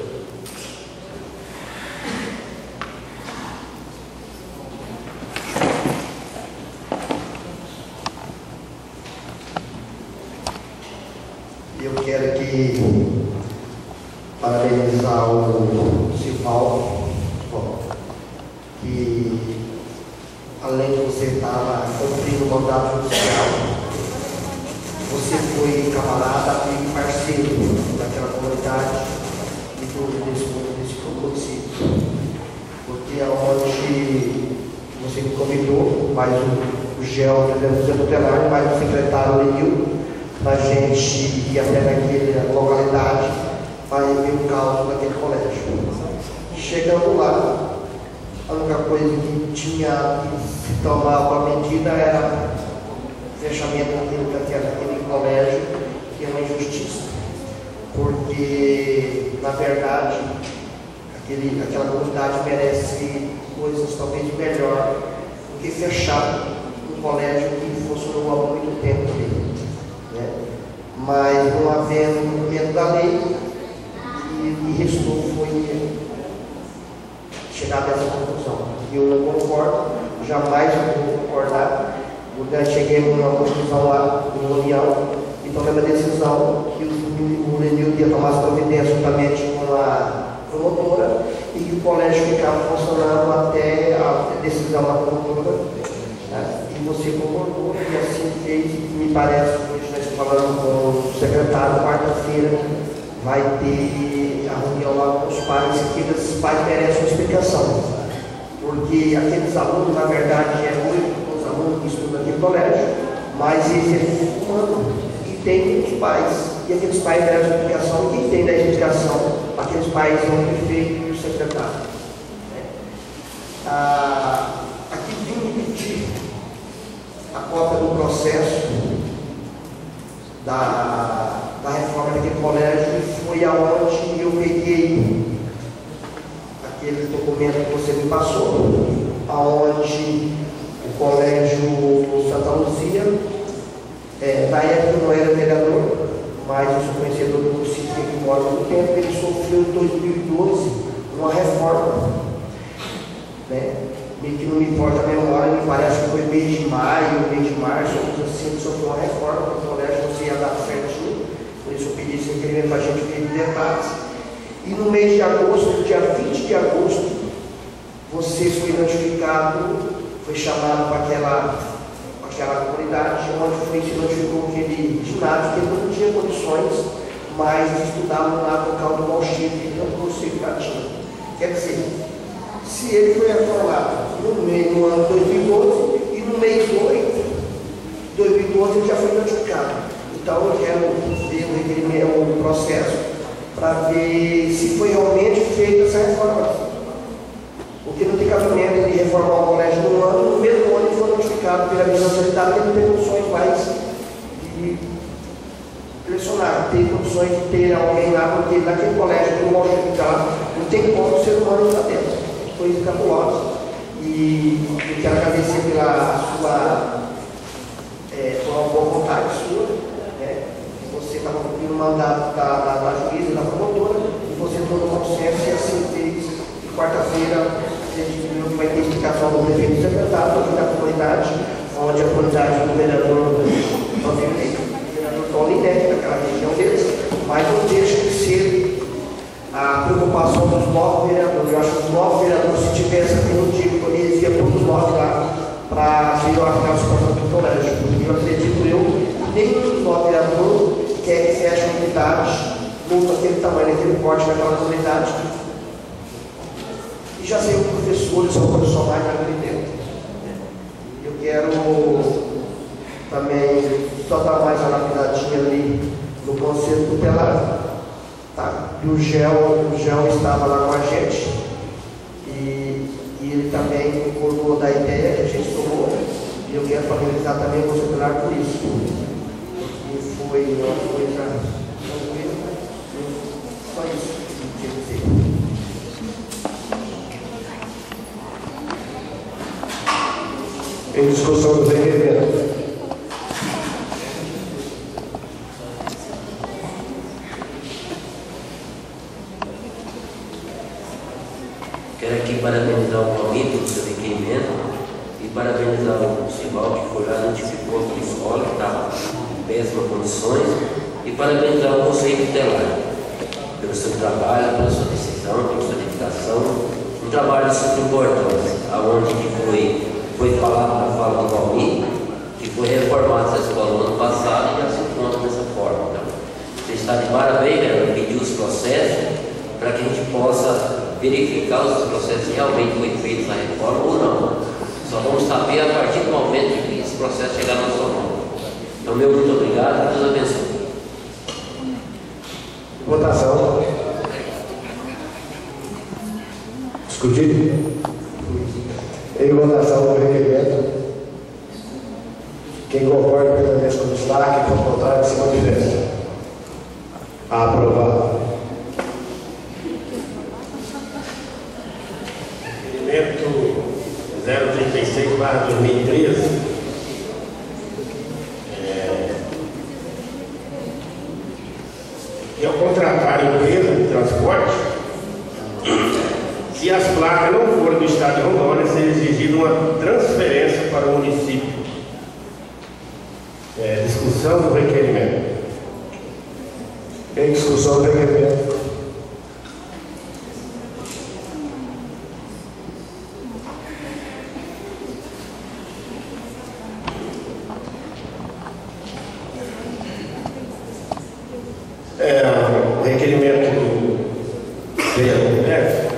Eu quero aqui parabenizar o Cival, que além de você estar cumprindo o mandato judicial, você foi camarada e parceiro daquela comunidade e todo desse município. Porque onde você me convidou, mais o GEL, o tutelar, mais o secretário Lenil, para a gente ir até naquela localidade para ver o caos daquele colégio. Chegando lá, a única coisa que tinha que se tomar uma medida era fechamento daquele colégio, que é uma injustiça. Porque, na verdade, aquela comunidade merece coisas talvez melhor do que fechar um colégio que funcionou há muito tempo dele. Né? Mas não havendo cumprimento da lei, e restou foi chegar a essa conclusão. E eu não concordo, jamais eu vou concordar. Cheguei a uma conclusão lá no União e tomei uma decisão que o Lenil ia tomar as providências juntamente com a promotora e que o colégio ficava funcionando até a decisão da promotora, né? E você concordou e assim fez. Me parece que hoje nós estamos falando com o secretário, quarta-feira vai ter a reunião lá com os pais e aqueles pais merecem uma explicação, porque aqueles alunos, na verdade, é muito os alunos que estudam naquele colégio, mas eles é humano e tem muitos pais, e aqueles pais merecem uma explicação, e quem tem da explicação, aqueles pais são o prefeito e o secretário. Aqui vim pedir a cópia do processo da reforma daquele colégio, e foi aonde eu peguei aquele documento que você me passou, aonde o colégio Santa Luzia, na época eu não era vereador, mas eu sou conhecedor do município que mora no tempo, ele sofreu em 2012 uma reforma, né? Meio que não me importa a memória, me parece que foi mês de maio, mês de março, assim, sofreu uma reforma no colégio, você ia dar certinho, por isso eu pedi esse requerimento para a gente ver detalhes. E no mês de agosto, dia 20 de agosto, você foi notificado, foi chamado para aquela comunidade, onde foi se notificou que ele ginásio, que ele não tinha condições mais de estudar no local do Malchifre, então você tinha. Quer dizer, se ele foi reformado no ano 2012 e no mês 8 de 2012 ele já foi notificado. Então eu quero ver o requerimento, o processo, para ver se foi realmente feita essa reforma. Porque não tem cabimento ele reformar o colégio no ano, no mesmo ano ele foi notificado pela visão sanitária, ele não tem condições mais de lecionar, tem condições de ter alguém lá, porque naquele colégio que eu não tem como o ser humano estar dentro. Coisa cabulosa. E eu quero agradecer pela sua boa vontade sua, né? Você estava cumprindo o mandato da juíza, da promotora, e você todo o consenso e assim fez. E quarta-feira a gente vai ter explicação do prefeito e secretário da comunidade, onde a comunidade do vereador Tolinete, daquela região deles, mas não deixa de ser a preocupação dos 9 vereadores. Eu acho que os 9 vereadores, se tivesse aqui no dia, eles iam todos nós lá para virar a situação do colégio. Eu acredito que nenhum dos 9 vereadores quer que feche a unidade daquele tamanho, daquele porte daquela comunidade. E já sei que os professores são profissionais naquele tempo. Eu quero também só dar mais uma lapidadinha ali no Conselho Tutelar. Tá? E o Gel estava lá com a gente e ele também concordou da ideia que a gente tomou, e eu quero parabenizar também o Conselho Tutelar por isso. E foi uma coisa tranquila, só isso que eu queria dizer. Em discussão do requerimento. Quero aqui parabenizar o Palmito pelo seu requerimento e parabenizar o Sival, que foi lá, notificou a escola, que estava em péssimas condições, e parabenizar o Conselho Tutelar pelo seu trabalho, pela sua decisão, pela sua dedicação, um trabalho de suma importância, aonde foi falado na fala do Palmito, que foi reformada essa escola no ano passado e já se encontra dessa forma. Então, você está de parabéns, né? Pediu os processos para que a gente possa verificar os processos realmente foi feitos na reforma ou não. Só vamos saber a partir do momento que esse processo chegar na sua mão. Então, meu muito obrigado e Deus abençoe. Votação. Discutido? Em votação do requerimento. Quem concorda permanece com o destaque, quem contrário, se manifesta. Aprovado. Requerimento 036/2013. E ao contratar a empresa de transporte, se as placas não forem do estado de Rondônia, será exigida uma transferência para o município. Discussão do requerimento. Em discussão do requerimento. o requerimento do vereador Roberto.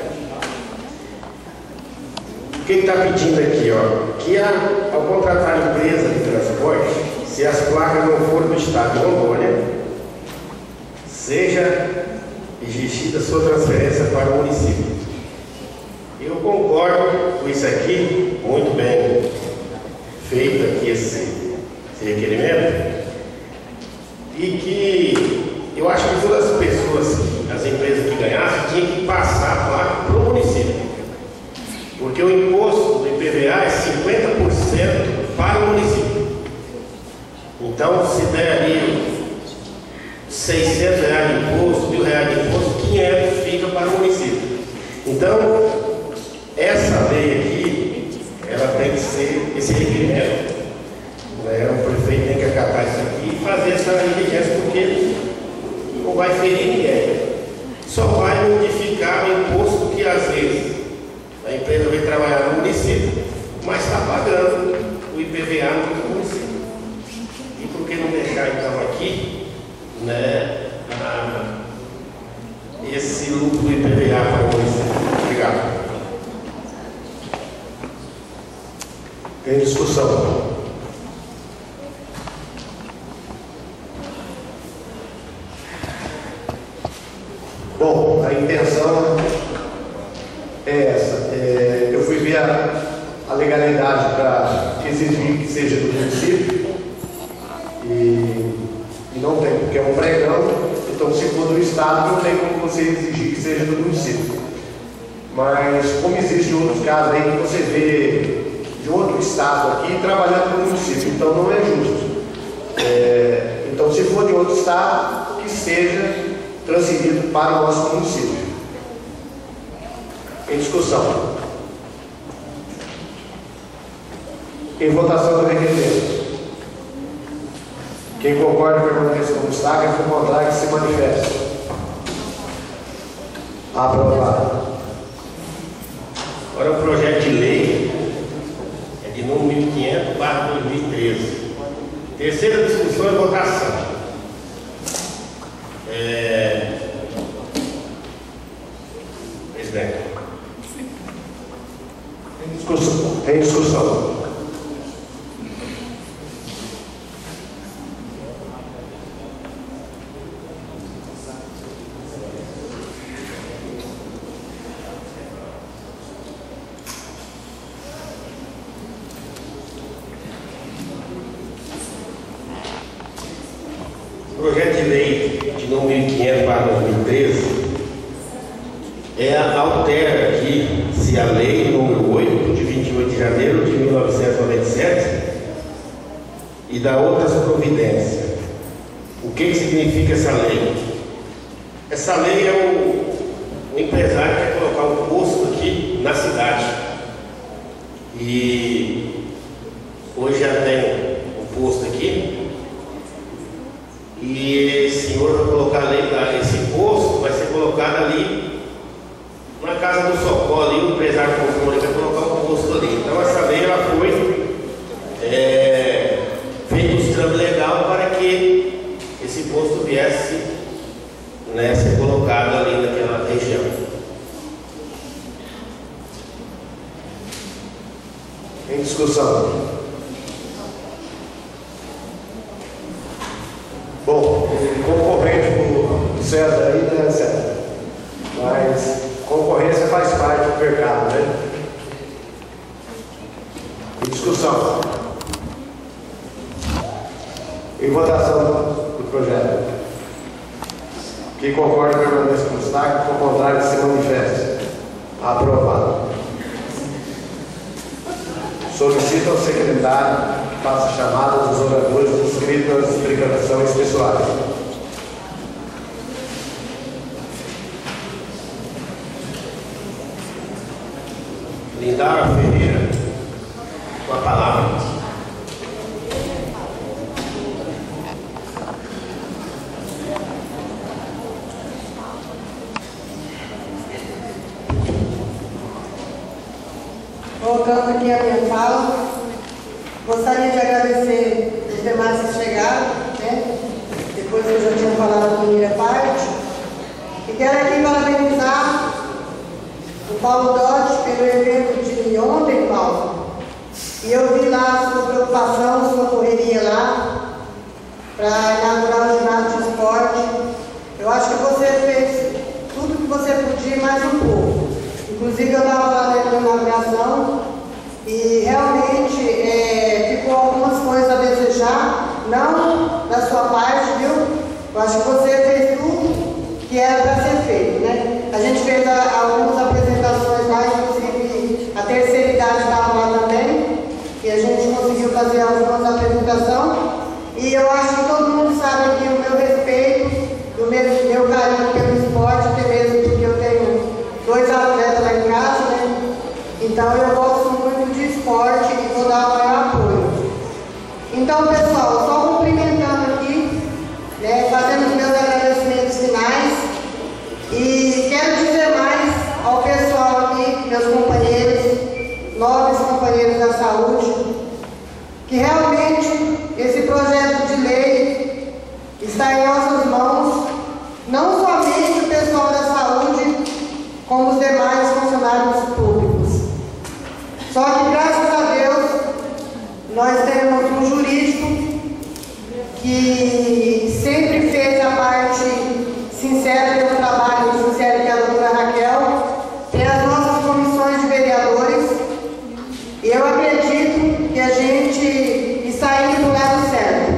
O que está pedindo aqui, ó? Que ao contratar a empresa de transporte, se as placas não forem do estado de Rondônia, seja exigida sua transferência para o município. Eu concordo com isso aqui, muito bem feito aqui esse requerimento, e que eu acho que todas as pessoas, as empresas que ganhassem, tinham que passar a placa para o município, porque o imposto do IPVA é 50% para o município. Então, se der ali R$600 de imposto, R$1.000 de imposto, 500 fica para o município. Então, essa lei aqui, ela tem que ser esse requerimento. O prefeito tem que acatar isso aqui e fazer essa diligência, porque não vai ferir ninguém. Só vai modificar o imposto que às vezes a empresa vai trabalhar no município, mas está pagando o IPVA no município. E por que não deixar então aqui, né, esse lucro do IPVA para o município? Obrigado. Tem discussão. Bom, a intenção é essa. Eu fui ver a legalidade para exigir que seja do município e não tem, porque é um pregão, então se for do estado não tem como você exigir que seja do município. Mas como existem outros casos aí que você vê de outro estado aqui trabalhando no município, então não é justo. Então se for de outro estado, que seja transferido para o nosso município. Em discussão. Em votação do requerimento. Quem concorda permaneça como está, quem for contrário que se manifeste. Aprovado. Agora o projeto de lei é de número 1500/2013. Terceira discussão e votação. Presidente. Em discussão. O projeto de lei de número 500/2013 altera aqui se a lei número 8 de 28 de janeiro de 1997 e dá outras providências. O que significa essa lei? Essa lei é o empresário que quer colocar um posto aqui na cidade e hoje já tem um posto aqui. E esse senhor vai colocar esse posto, vai ser colocado ali na casa do Socorro, ali, o empresário conforme vai colocar um posto ali. Então essa lei ela foi feita o trâmite legal para que esse posto viesse, né, ser colocado ali naquela região. Em discussão. Bom, concorrente por César aí, né, César? Mas concorrência faz parte do mercado, né? Em discussão. Em votação do projeto. Quem concorda permaneça como está, quem for contrário se manifeste. Aprovado. Solicita ao secretário que faça chamada dos oradores inscritos nas explicações pessoais. Lindara Ferreira, com a palavra. Voltando aqui a minha fala, gostaria de agradecer os demais que chegaram, né? Depois eu já tinha falado com o Mira Paz. quero aqui parabenizar o Paulo Dotti pelo evento de ontem, Paulo. E eu vi lá a sua preocupação, a sua correria lá, para inaugurar o ginásio de esporte. Eu acho que você fez tudo que você podia e mais um pouco. Inclusive, eu estava lá na inauguração e realmente ficou algumas coisas a desejar, não da sua parte, viu? Eu acho que você fez tudo que era para ser feito, né? A gente fez algumas apresentações lá, inclusive a terceira idade estava lá também, e a gente conseguiu fazer algumas apresentações. E eu acho que todo mundo sabe aqui o meu respeito, o meu carinho pelo esporte, até mesmo porque eu tenho 2 atletas lá em casa, né? Então eu gosto muito de esporte e vou dar o maior apoio. Então, pessoal, só cumprimentando aqui, né, fazendo os meus agradecimentos finais, e quero dizer mais ao pessoal aqui, meus companheiros, nobres companheiros da saúde, que realmente esse projeto de lei está em nossas mãos, não somente o pessoal da saúde, como os demais funcionários públicos. Só que, graças a Deus, nós temos um jurídico que sempre fez a parte sincera do trabalho, sincera, que é a doutora Raquel, tem as nossas comissões de vereadores, e eu acredito que a gente está indo do lado certo.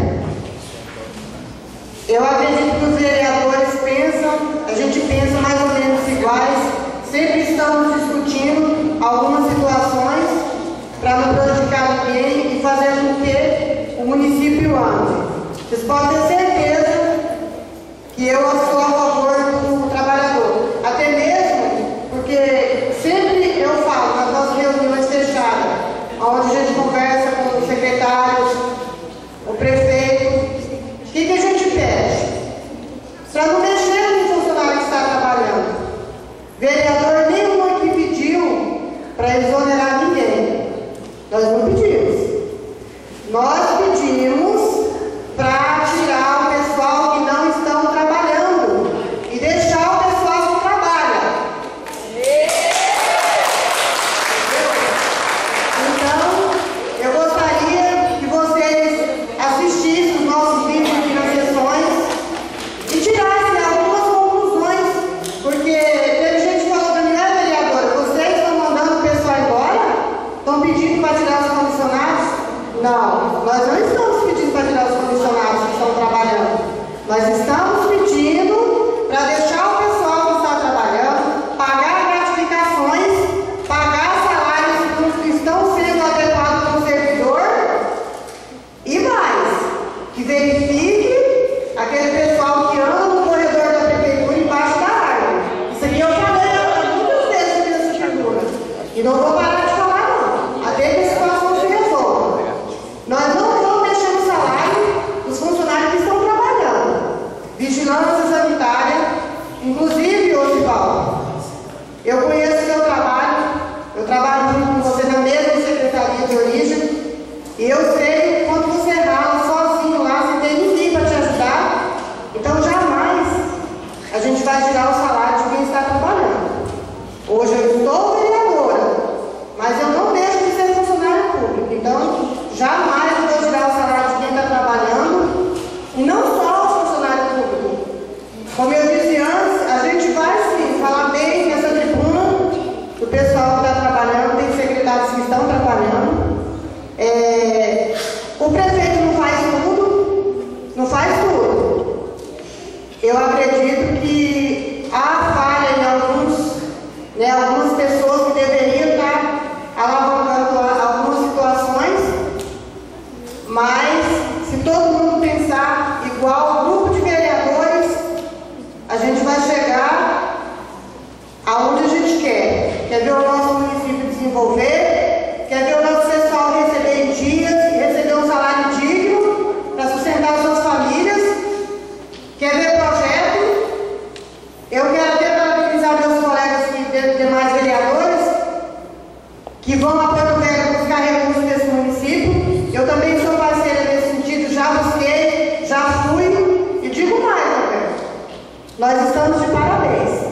Eu acredito que os vereadores pensam, a gente pensa mais ou menos iguais, sempre estamos discutindo algumas situações para não prejudicar ninguém e fazer com que o município ande. Vocês podem ter certeza que eu sou a favor do trabalhador, até mesmo porque sempre eu falo nas nossas reuniões fechadas, onde a gente conversa com os secretários, o prefeito, o que a gente pede? Para não mexer no funcionário que está trabalhando. Vereador nenhum aqui pediu para exonerar ninguém. Nós não pedimos. Nós pedimos para tirar o pessoal que não estão trabalhando e deixar o pessoal que trabalha. Então, eu gostaria que vocês assistissem os nossos vídeos aqui nas sessões e tirassem algumas conclusões, porque teve gente que falou para mim, vereadora, vocês estão mandando o pessoal embora? Estão pedindo para tirar os comissionados? Não, nós não estamos pedindo para tirar os comissionados que estão trabalhando. Nós estamos pedindo para deixar o pessoal que está trabalhando, pagar gratificações, pagar salários dos que estão sendo adequados para o servidor e mais, que verifique aquele pessoal que anda no corredor da prefeitura embaixo da árvore. Isso aqui eu falei muitas vezes aqui nessa tribuna. E não vou parar de falar, não. Até que a situação se resolva. Nós não vamos mexer no salário dos funcionários que estão trabalhando. Vigilância sanitária, inclusive, Osivaldo, eu conheço o seu trabalho, eu trabalho junto com você na mesma secretaria de origem, e eu sei quando você rala sozinho lá, você tem ninguém para te ajudar. Então, jamais a gente vai tirar o salário de quem está trabalhando. Hoje eu estou vereadora, mas eu não deixo de ser funcionário público. Então, jamais eu vou tirar o salário de quem está trabalhando, e não só o funcionário público. Como eu disse antes, a gente vai sim falar bem nessa tribuna do pessoal que está trabalhando, tem secretários que estão trabalhando. O prefeito não faz tudo, não faz tudo. Eu acredito que há falha em algumas pessoas que deveriam estar alavancando algumas situações, mas se todo mundo pensar igual o grupo de vereadores, a gente vai chegar aonde a gente quer. Quer ver o nosso município desenvolver, quer ver o nosso pessoal receber em dias, receber um salário digno para sustentar suas famílias, quer ver projeto. Eu quero até parabenizar meus colegas demais vereadores que vão a Porto Velho buscar recursos desse município. Eu também sou parceira nesse sentido, já busquei, já fui, e digo mais, Roberto, nós estamos de parabéns.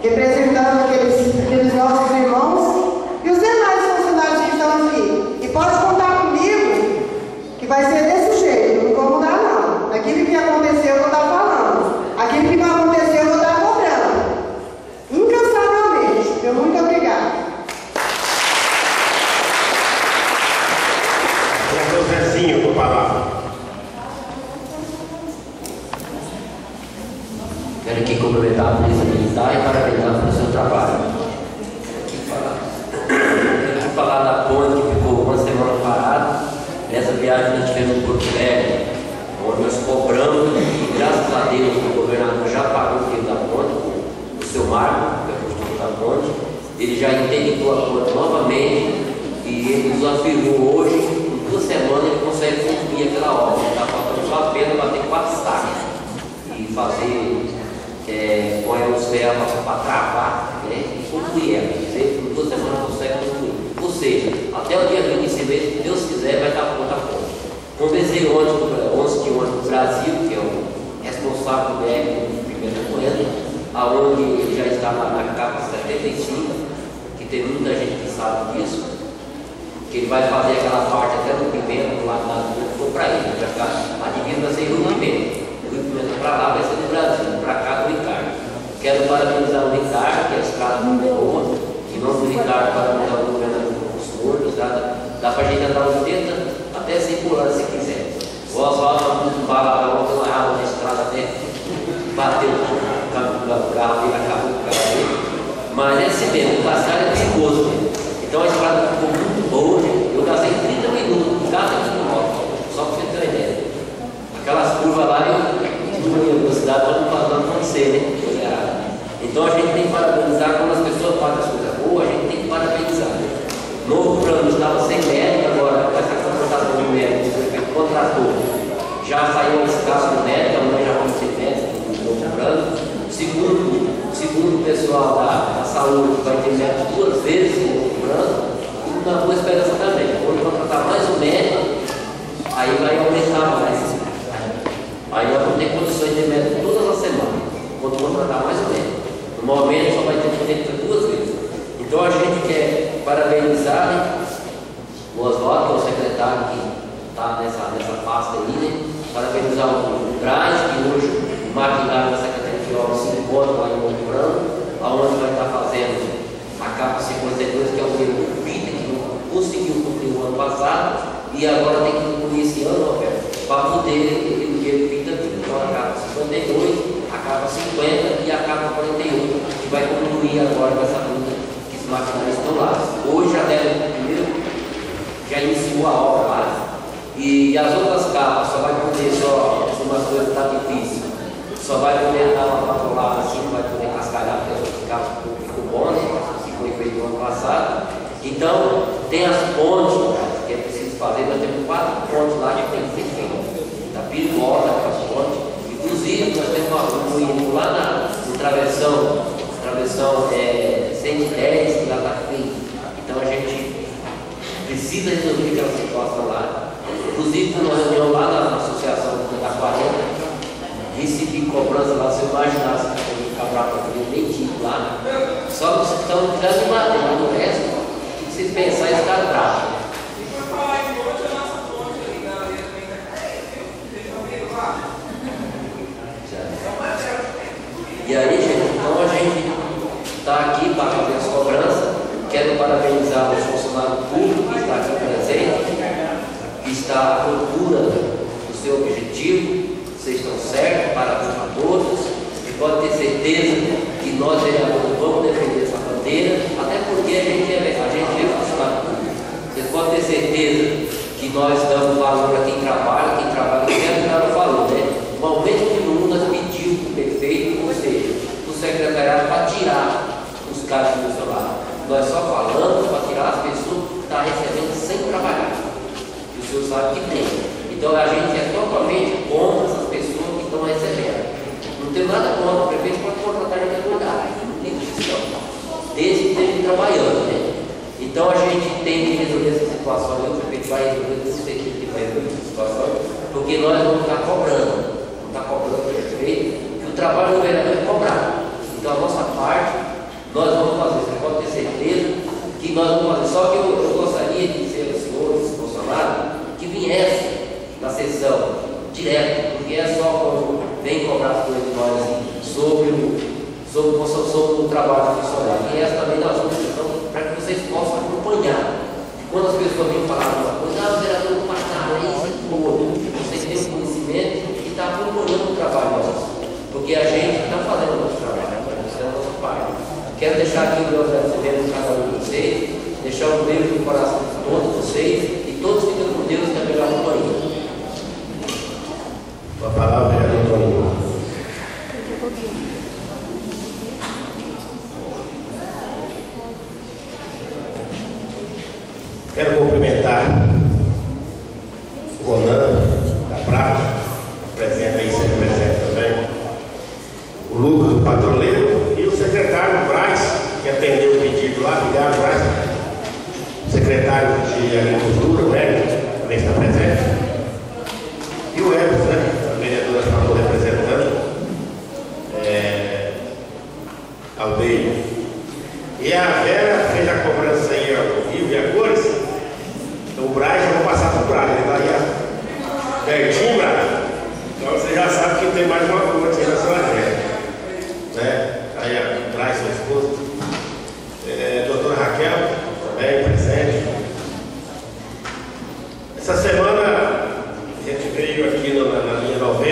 representando aqueles nossos irmãos e os demais funcionários que estão aqui. E pode contar comigo que vai ser desse jeito, não vou mudar não. Aquilo que aconteceu eu vou estar falando. Aquilo que não aconteceu eu vou estar cobrando. Incansavelmente. Meu muito obrigada. Vereador Zezinho, com a palavra. Quero aqui cumprimentar a Polícia Militar e parabenizar pelo seu trabalho. Quero aqui falar da ponte que ficou uma semana parada. Nessa viagem nós tivemos em Porto Velho, onde nós cobramos, e graças a Deus o governador já pagou o tempo da ponte, o seu Marco, que é o construtor da ponte, ele já interditou a ponte novamente e ele nos afirmou hoje, em 2 semanas ele consegue concluir aquela obra. Está faltando só apenas bater 4 sacos e fazer põe os ferros para travar, né, e concluir ela. Em 2 semanas consegue concluir. Ou seja, até o dia 25 meses, se Deus quiser, vai estar pronta a ponte. Conversei ontem com o 11 quilômetros do Brasil, que é o responsável do BR do Primeiro Coelho, aonde ele já está na capa 75, que tem muita gente que sabe disso, que ele vai fazer aquela parte até no Pimenta, do lado da rua, que for para ele, já está, a divisa vai ser Rio Pimenta. Para lá vai ser do Brasil, para cá do Ricardo. Quero parabenizar o Ricardo, que é a estrada muito boa, em nome do Ricardo, parabenizar o governador do senhor, a estrada dá para a gente andar 80 até 100 por hora se quiser. O Oswaldo está muito barato, ontem uma água na estrada até bateu o carro dele, acabou o carro dele. Mas é assim mesmo, o passar é perigoso mesmo. Então a estrada ficou muito boa, eu gastei 30 minutos de cada quilômetro, só para você ter uma ideia. Aquelas curvas lá, eu diminuí a velocidade para não acontecer, né? Então a gente tem que parabenizar quando as pessoas fazem as coisas boas, a gente tem que parabenizar. Novo plano estava sem médico, agora com essa contratação de médico, o prefeito contratou. Já saiu a escala do médico, amanhã já vamos ter médico no novo plano. Segundo o pessoal da saúde, vai ter médico 2 vezes no novo plano. E na Boa Esperança também. Quando contratar mais um médico, aí vai aumentar mais. Aí nós vamos ter condições de médico todas as semanas, quando contratar mais ou menos. No momento só vai ter que 2 vezes. Então a gente quer parabenizar o Oswaldo, que é o secretário que está nessa pasta aí, né? Parabenizar o Braz, que hoje o maquinário da Secretaria de Obras se encontra lá em Monte Branco, onde vai estar fazendo a capa 52, que é o erro do PIT, que não conseguiu cumprir o ano passado, e agora tem que concluir esse ano, para poder então a capa 52, a capa 50 e a capa 48, que vai concluir agora com essa luta que os maquinários estão lá. Hoje já deram primeiro, já iniciou a obra lá. E as outras capas só vai poder, só se uma coisa está difícil, só vai poder dar uma patrolada assim, não vai poder cascalhar, porque as outras capas ficou bom, né? Que foi feito no ano passado. Então, tem as pontes que é preciso fazer, nós temos 4 pontes lá que tem que ser feito. Está perigosa aquela ponte. Inclusive, nós temos um ruído lá no travessão 110, que lá está feito. Então a gente precisa resolver aquela situação lá. Inclusive, numa reunião lá na Associação da 40, recebi cobrança lá, se eu imaginasse que eu ia ficar para fazer leitinho lá. Só que vocês estão tirando de bater, mas no resto, se pensar, está bravo. E aí, gente, então a gente está aqui para fazer as cobranças. Quero parabenizar os funcionários públicos que estão aqui presentes, que está à procura do seu objetivo. Vocês estão certos, parabéns a todos. E pode ter certeza que nós, vereadores, vamos defender essa bandeira, até porque a gente é funcionário público. Vocês podem ter certeza que nós damos valor a quem trabalha quer dar o valor, né? O aumento de número nós pedimos para o prefeito, ou seja, o secretariado para tirar os cargos do funcionário. Nós só falamos para tirar as pessoas que estão recebendo sem trabalhar. E o senhor sabe que tem. Então a gente é totalmente contra essas pessoas que estão recebendo. Não tem nada contra, o prefeito pode contratar em qualquer lugar, não tem discussão. Desde que esteja trabalhando, né? Então a gente tem que resolver essa situação, e o prefeito vai resolver desse jeito que vai resolver essa situação, porque nós vamos estar cobrando. Está cobrando o prefeito, que o trabalho do vereador é cobrar. Então a nossa parte certeza que nós vamos fazer. Só que eu gostaria de dizer aos senhores, Bolsonaro, que viesse na sessão direto, porque é só quando vem cobrar as coisas de nós sobre o trabalho do funcionário. E essa também nós vamos para que vocês possam acompanhar. Quando as pessoas vêm falar uma coisa, o vereador não faz nada, é isso todo. Vocês têm conhecimento e está acompanhando o trabalho nosso. Porque a gente está fazendo o nosso trabalho, isso é a nossa parte. Quero deixar aqui o meu agradecimento a cada um de vocês, deixar um beijo no coração de todos vocês e todos ficam com Deus que é pela companhia. A palavra é do Toninho. Quero cumprimentar o Ronan da Prata, presente aí, sempre presente também, o Lucas, do patroleiro, e o secretário Braz, que atendeu o pedido lá, obrigado, Braz, secretário de Agricultura, o Hélio, também está presente, e o Hélio, né, a vereadora falou representando, aldeia. E a Vera fez a cobrança aí ao vivo e a cores. Então o Braz, eu vou passar para o Braz, ele está aí pertinho, Braz. Então você já sabe que tem mais uma coisa aí na sua agenda. Né? Aí a Braz, sua esposa. Doutora Raquel, também presente. Essa semana a gente veio aqui na linha 90,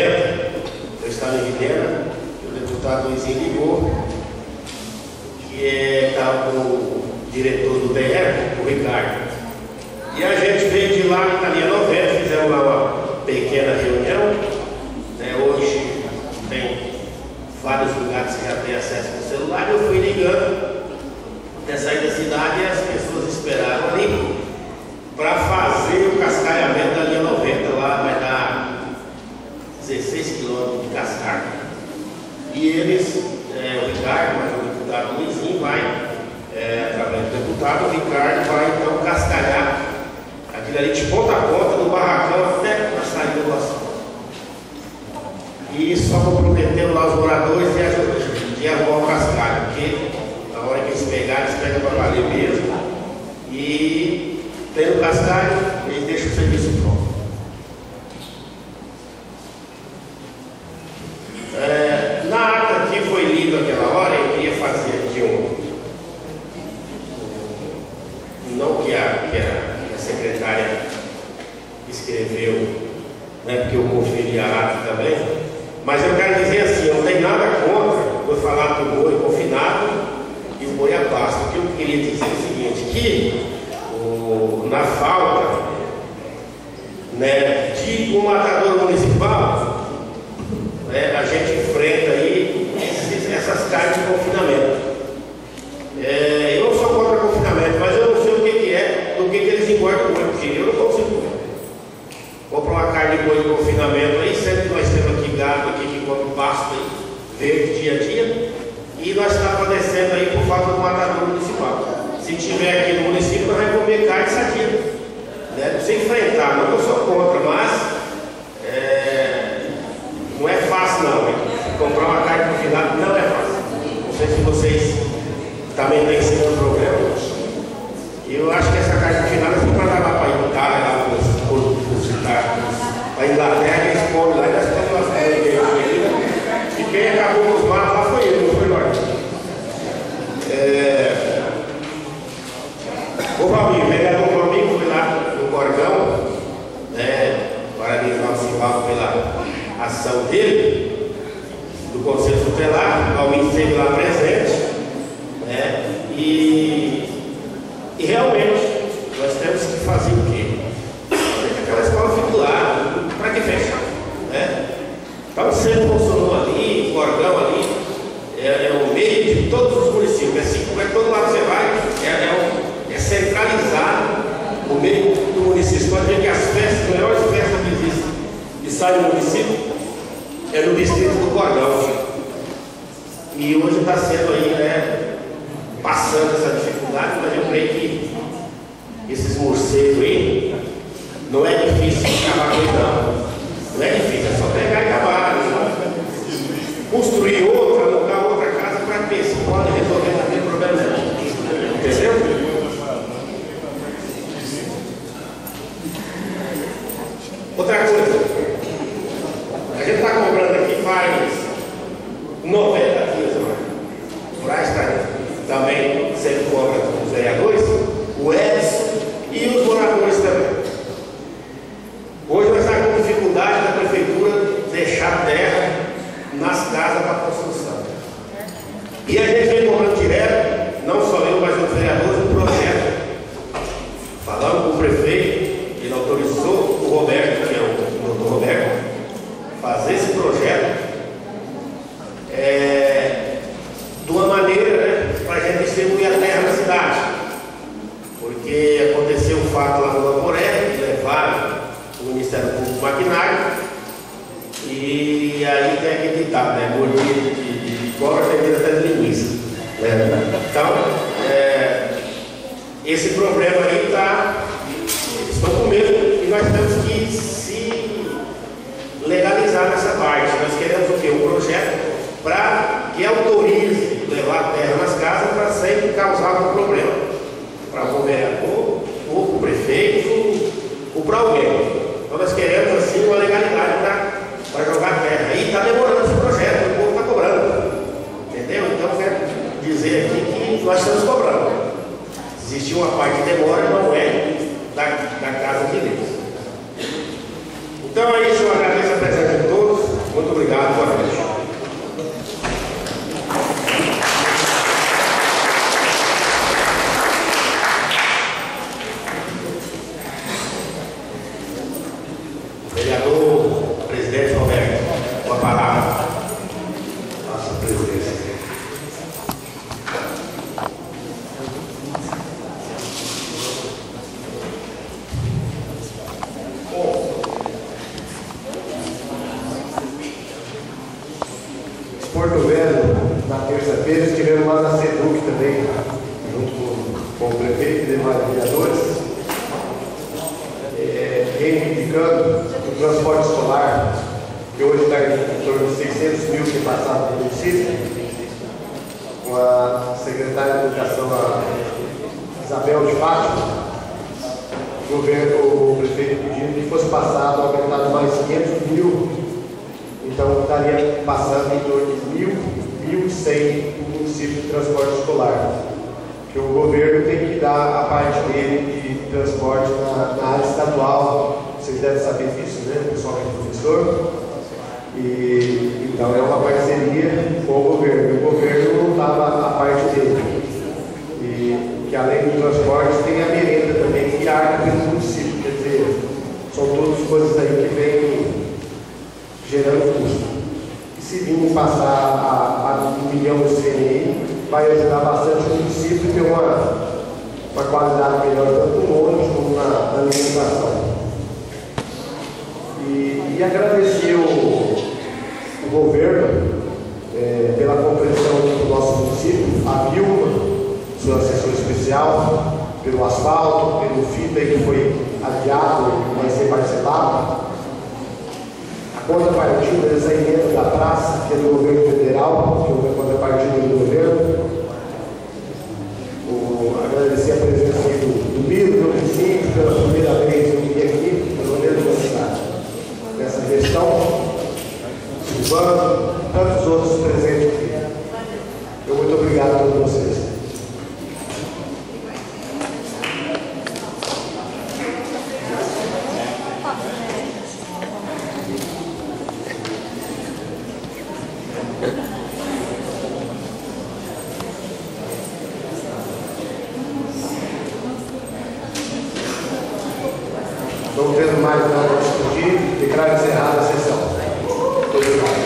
eu estava em Vilhena, e o deputado Luizinho ligou, que está o diretor do DR, o Ricardo. E a gente veio de lá na linha 90, fizemos lá uma pequena reunião. Né? Hoje tem vários lugares que já tem acesso ao celular. Eu fui ligando até sair da cidade e as pessoas esperaram ali para fazer o cascalhamento da linha 90. Lá vai dar 16 quilômetros de cascalho. E eles, o Ricardo, mas o deputado Luizinho vai, através do deputado, o Ricardo vai então cascalhar aquilo ali de ponta a ponta, do barracão até na saída do asfalto. E só comprometendo lá os moradores de arrumar o cascalho, porque na hora que eles pegarem, eles pegam para valer mesmo. E tendo o cascalho, eles deixam o serviço pronto. Na ata que foi lida aquela hora, eu queria fazer aqui não que a secretária escreveu, né, porque eu conferi a ata também, mas eu quero dizer assim, eu não tenho nada contra eu falar do boi confinado e o boi a pasto. O que eu queria dizer é o seguinte, que na falta, né, de um matador municipal, né, a gente enfrenta aí essas carnes de confinamento. Eu não sou contra confinamento, mas eu não sei o que é, do que eles engordam o boi, porque eu não consigo comer. Comprar uma carne de boi de confinamento aí, sempre nós temos aqui gado aqui que come pasto aí, verde dia a dia, e nós estamos padecendo aí por falta do matador municipal. Se tiver aqui no município, nós vamos comer carne sadia. Né? Não sei enfrentar, não que eu sou contra, mas não é fácil não. Hein? Comprar uma carne confinada não é fácil. Não sei se vocês também têm esse mesmo problema. Eu acho que essa carne confinada foi para levar para a Itália, lá para a Inglaterra, eles comem lá e nós estamos lá fazendo. E quem acabou nos matos lá foi ele, não foi nós. O Valmir, o vereador Valmir foi lá no Borgão, né, parabenizar o Silvio pela ação dele, do Conselho Tutelar. O Valmir esteve lá presente, né, e realmente nós temos que fazer o quê? Aquela escola fica lá, para que fechar? Né? Então, o centro funcionou ali, o Borgão ali, é o meio de todos os municípios, assim como é todo lado você vai, é centralizado o meio do município. Pode ver que as festas, as melhores festas que existem e saem do município é no distrito do Borgão. E hoje está sendo aí, né, passando essa dificuldade, mas eu creio que esses morcegos aí não é difícil acabar com ele, não é difícil, é só pegar e acabar, construir outra, montar outra casa para ver se pode resolver aquele problema. 90 dias, Moraes está também sendo cobra dos vereadores, o Edson e os moradores também. Hoje nós estamos com dificuldade da prefeitura deixar terra nas casas para construção. E a gente vem cobrando direto, não só eu, mas os vereadores, um projeto. Falando com o prefeito, ele autorizou o Roberto, que é o doutor Roberto, fazer esse projeto de uma maneira, né, para a gente distribuir a terra na cidade. Porque aconteceu um fato lá no Amoré, que levaram o Ministério Público Maquinário, e aí tem aquele ditado, né? Gordinha de cobra tem até de linguiça. Então, esse problema aí estão com medo e nós temos que se legalizar nessa parte. Nós queremos o quê? Um projeto para que autorize levar a terra nas casas para sempre causar um problema para o vereador, ou para o prefeito, ou para alguém. Então nós queremos assim uma legalidade para jogar terra. E está demorando esse projeto, o povo está cobrando. Entendeu? Então quero dizer aqui que nós estamos cobrando. Existe uma parte de demora, não é da Casa de Deus. Então é isso, eu agradeço a presença de todos. Muito obrigado, boa noite. Vereador, presidente Roberto, com a palavra. Nossa presidência. Porto Velho, na terça-feira, estivemos lá na SEDUC também, junto com o prefeito e demais vereadores, reivindicando o transporte escolar, que hoje está em torno de 600 mil que passaram pelo município, com a secretária de Educação, a Isabel de Fátima, o prefeito pedindo que fosse passado, aumentado mais 500 mil. Então, estaria passando em torno de 1.100 o município de transporte escolar. Que o governo tem que dar a parte dele de transporte na área estadual. Vocês devem saber disso, né? O pessoal que é professor. E, então, é uma parceria com o governo. O governo não dava a parte dele. E que além do transporte, tem a merenda também, que arca pelo município. Quer dizer, são todas coisas aí que vêm gerando custo. E se virmos passar a 1 milhão de CNI, vai ajudar bastante o município a ter uma qualidade melhor, tanto no ônibus como na alimentação. E agradecer o governo pela compreensão do nosso município, a Vilma, sua assessora especial, pelo asfalto, pelo fita que foi adiado e vai ser parcelado. Contrapartida dessa emenda da praça, que é do governo federal, que é a contrapartida do governo. Agradecer a presença do Miro, do município, pela primeira vez eu vim aqui, pelo menos nessa gestão, Silvano, tantos outros presentes aqui. Eu muito obrigado a todos vocês. Não tendo mais nada a discutir, declaro encerrada a sessão. Muito obrigado.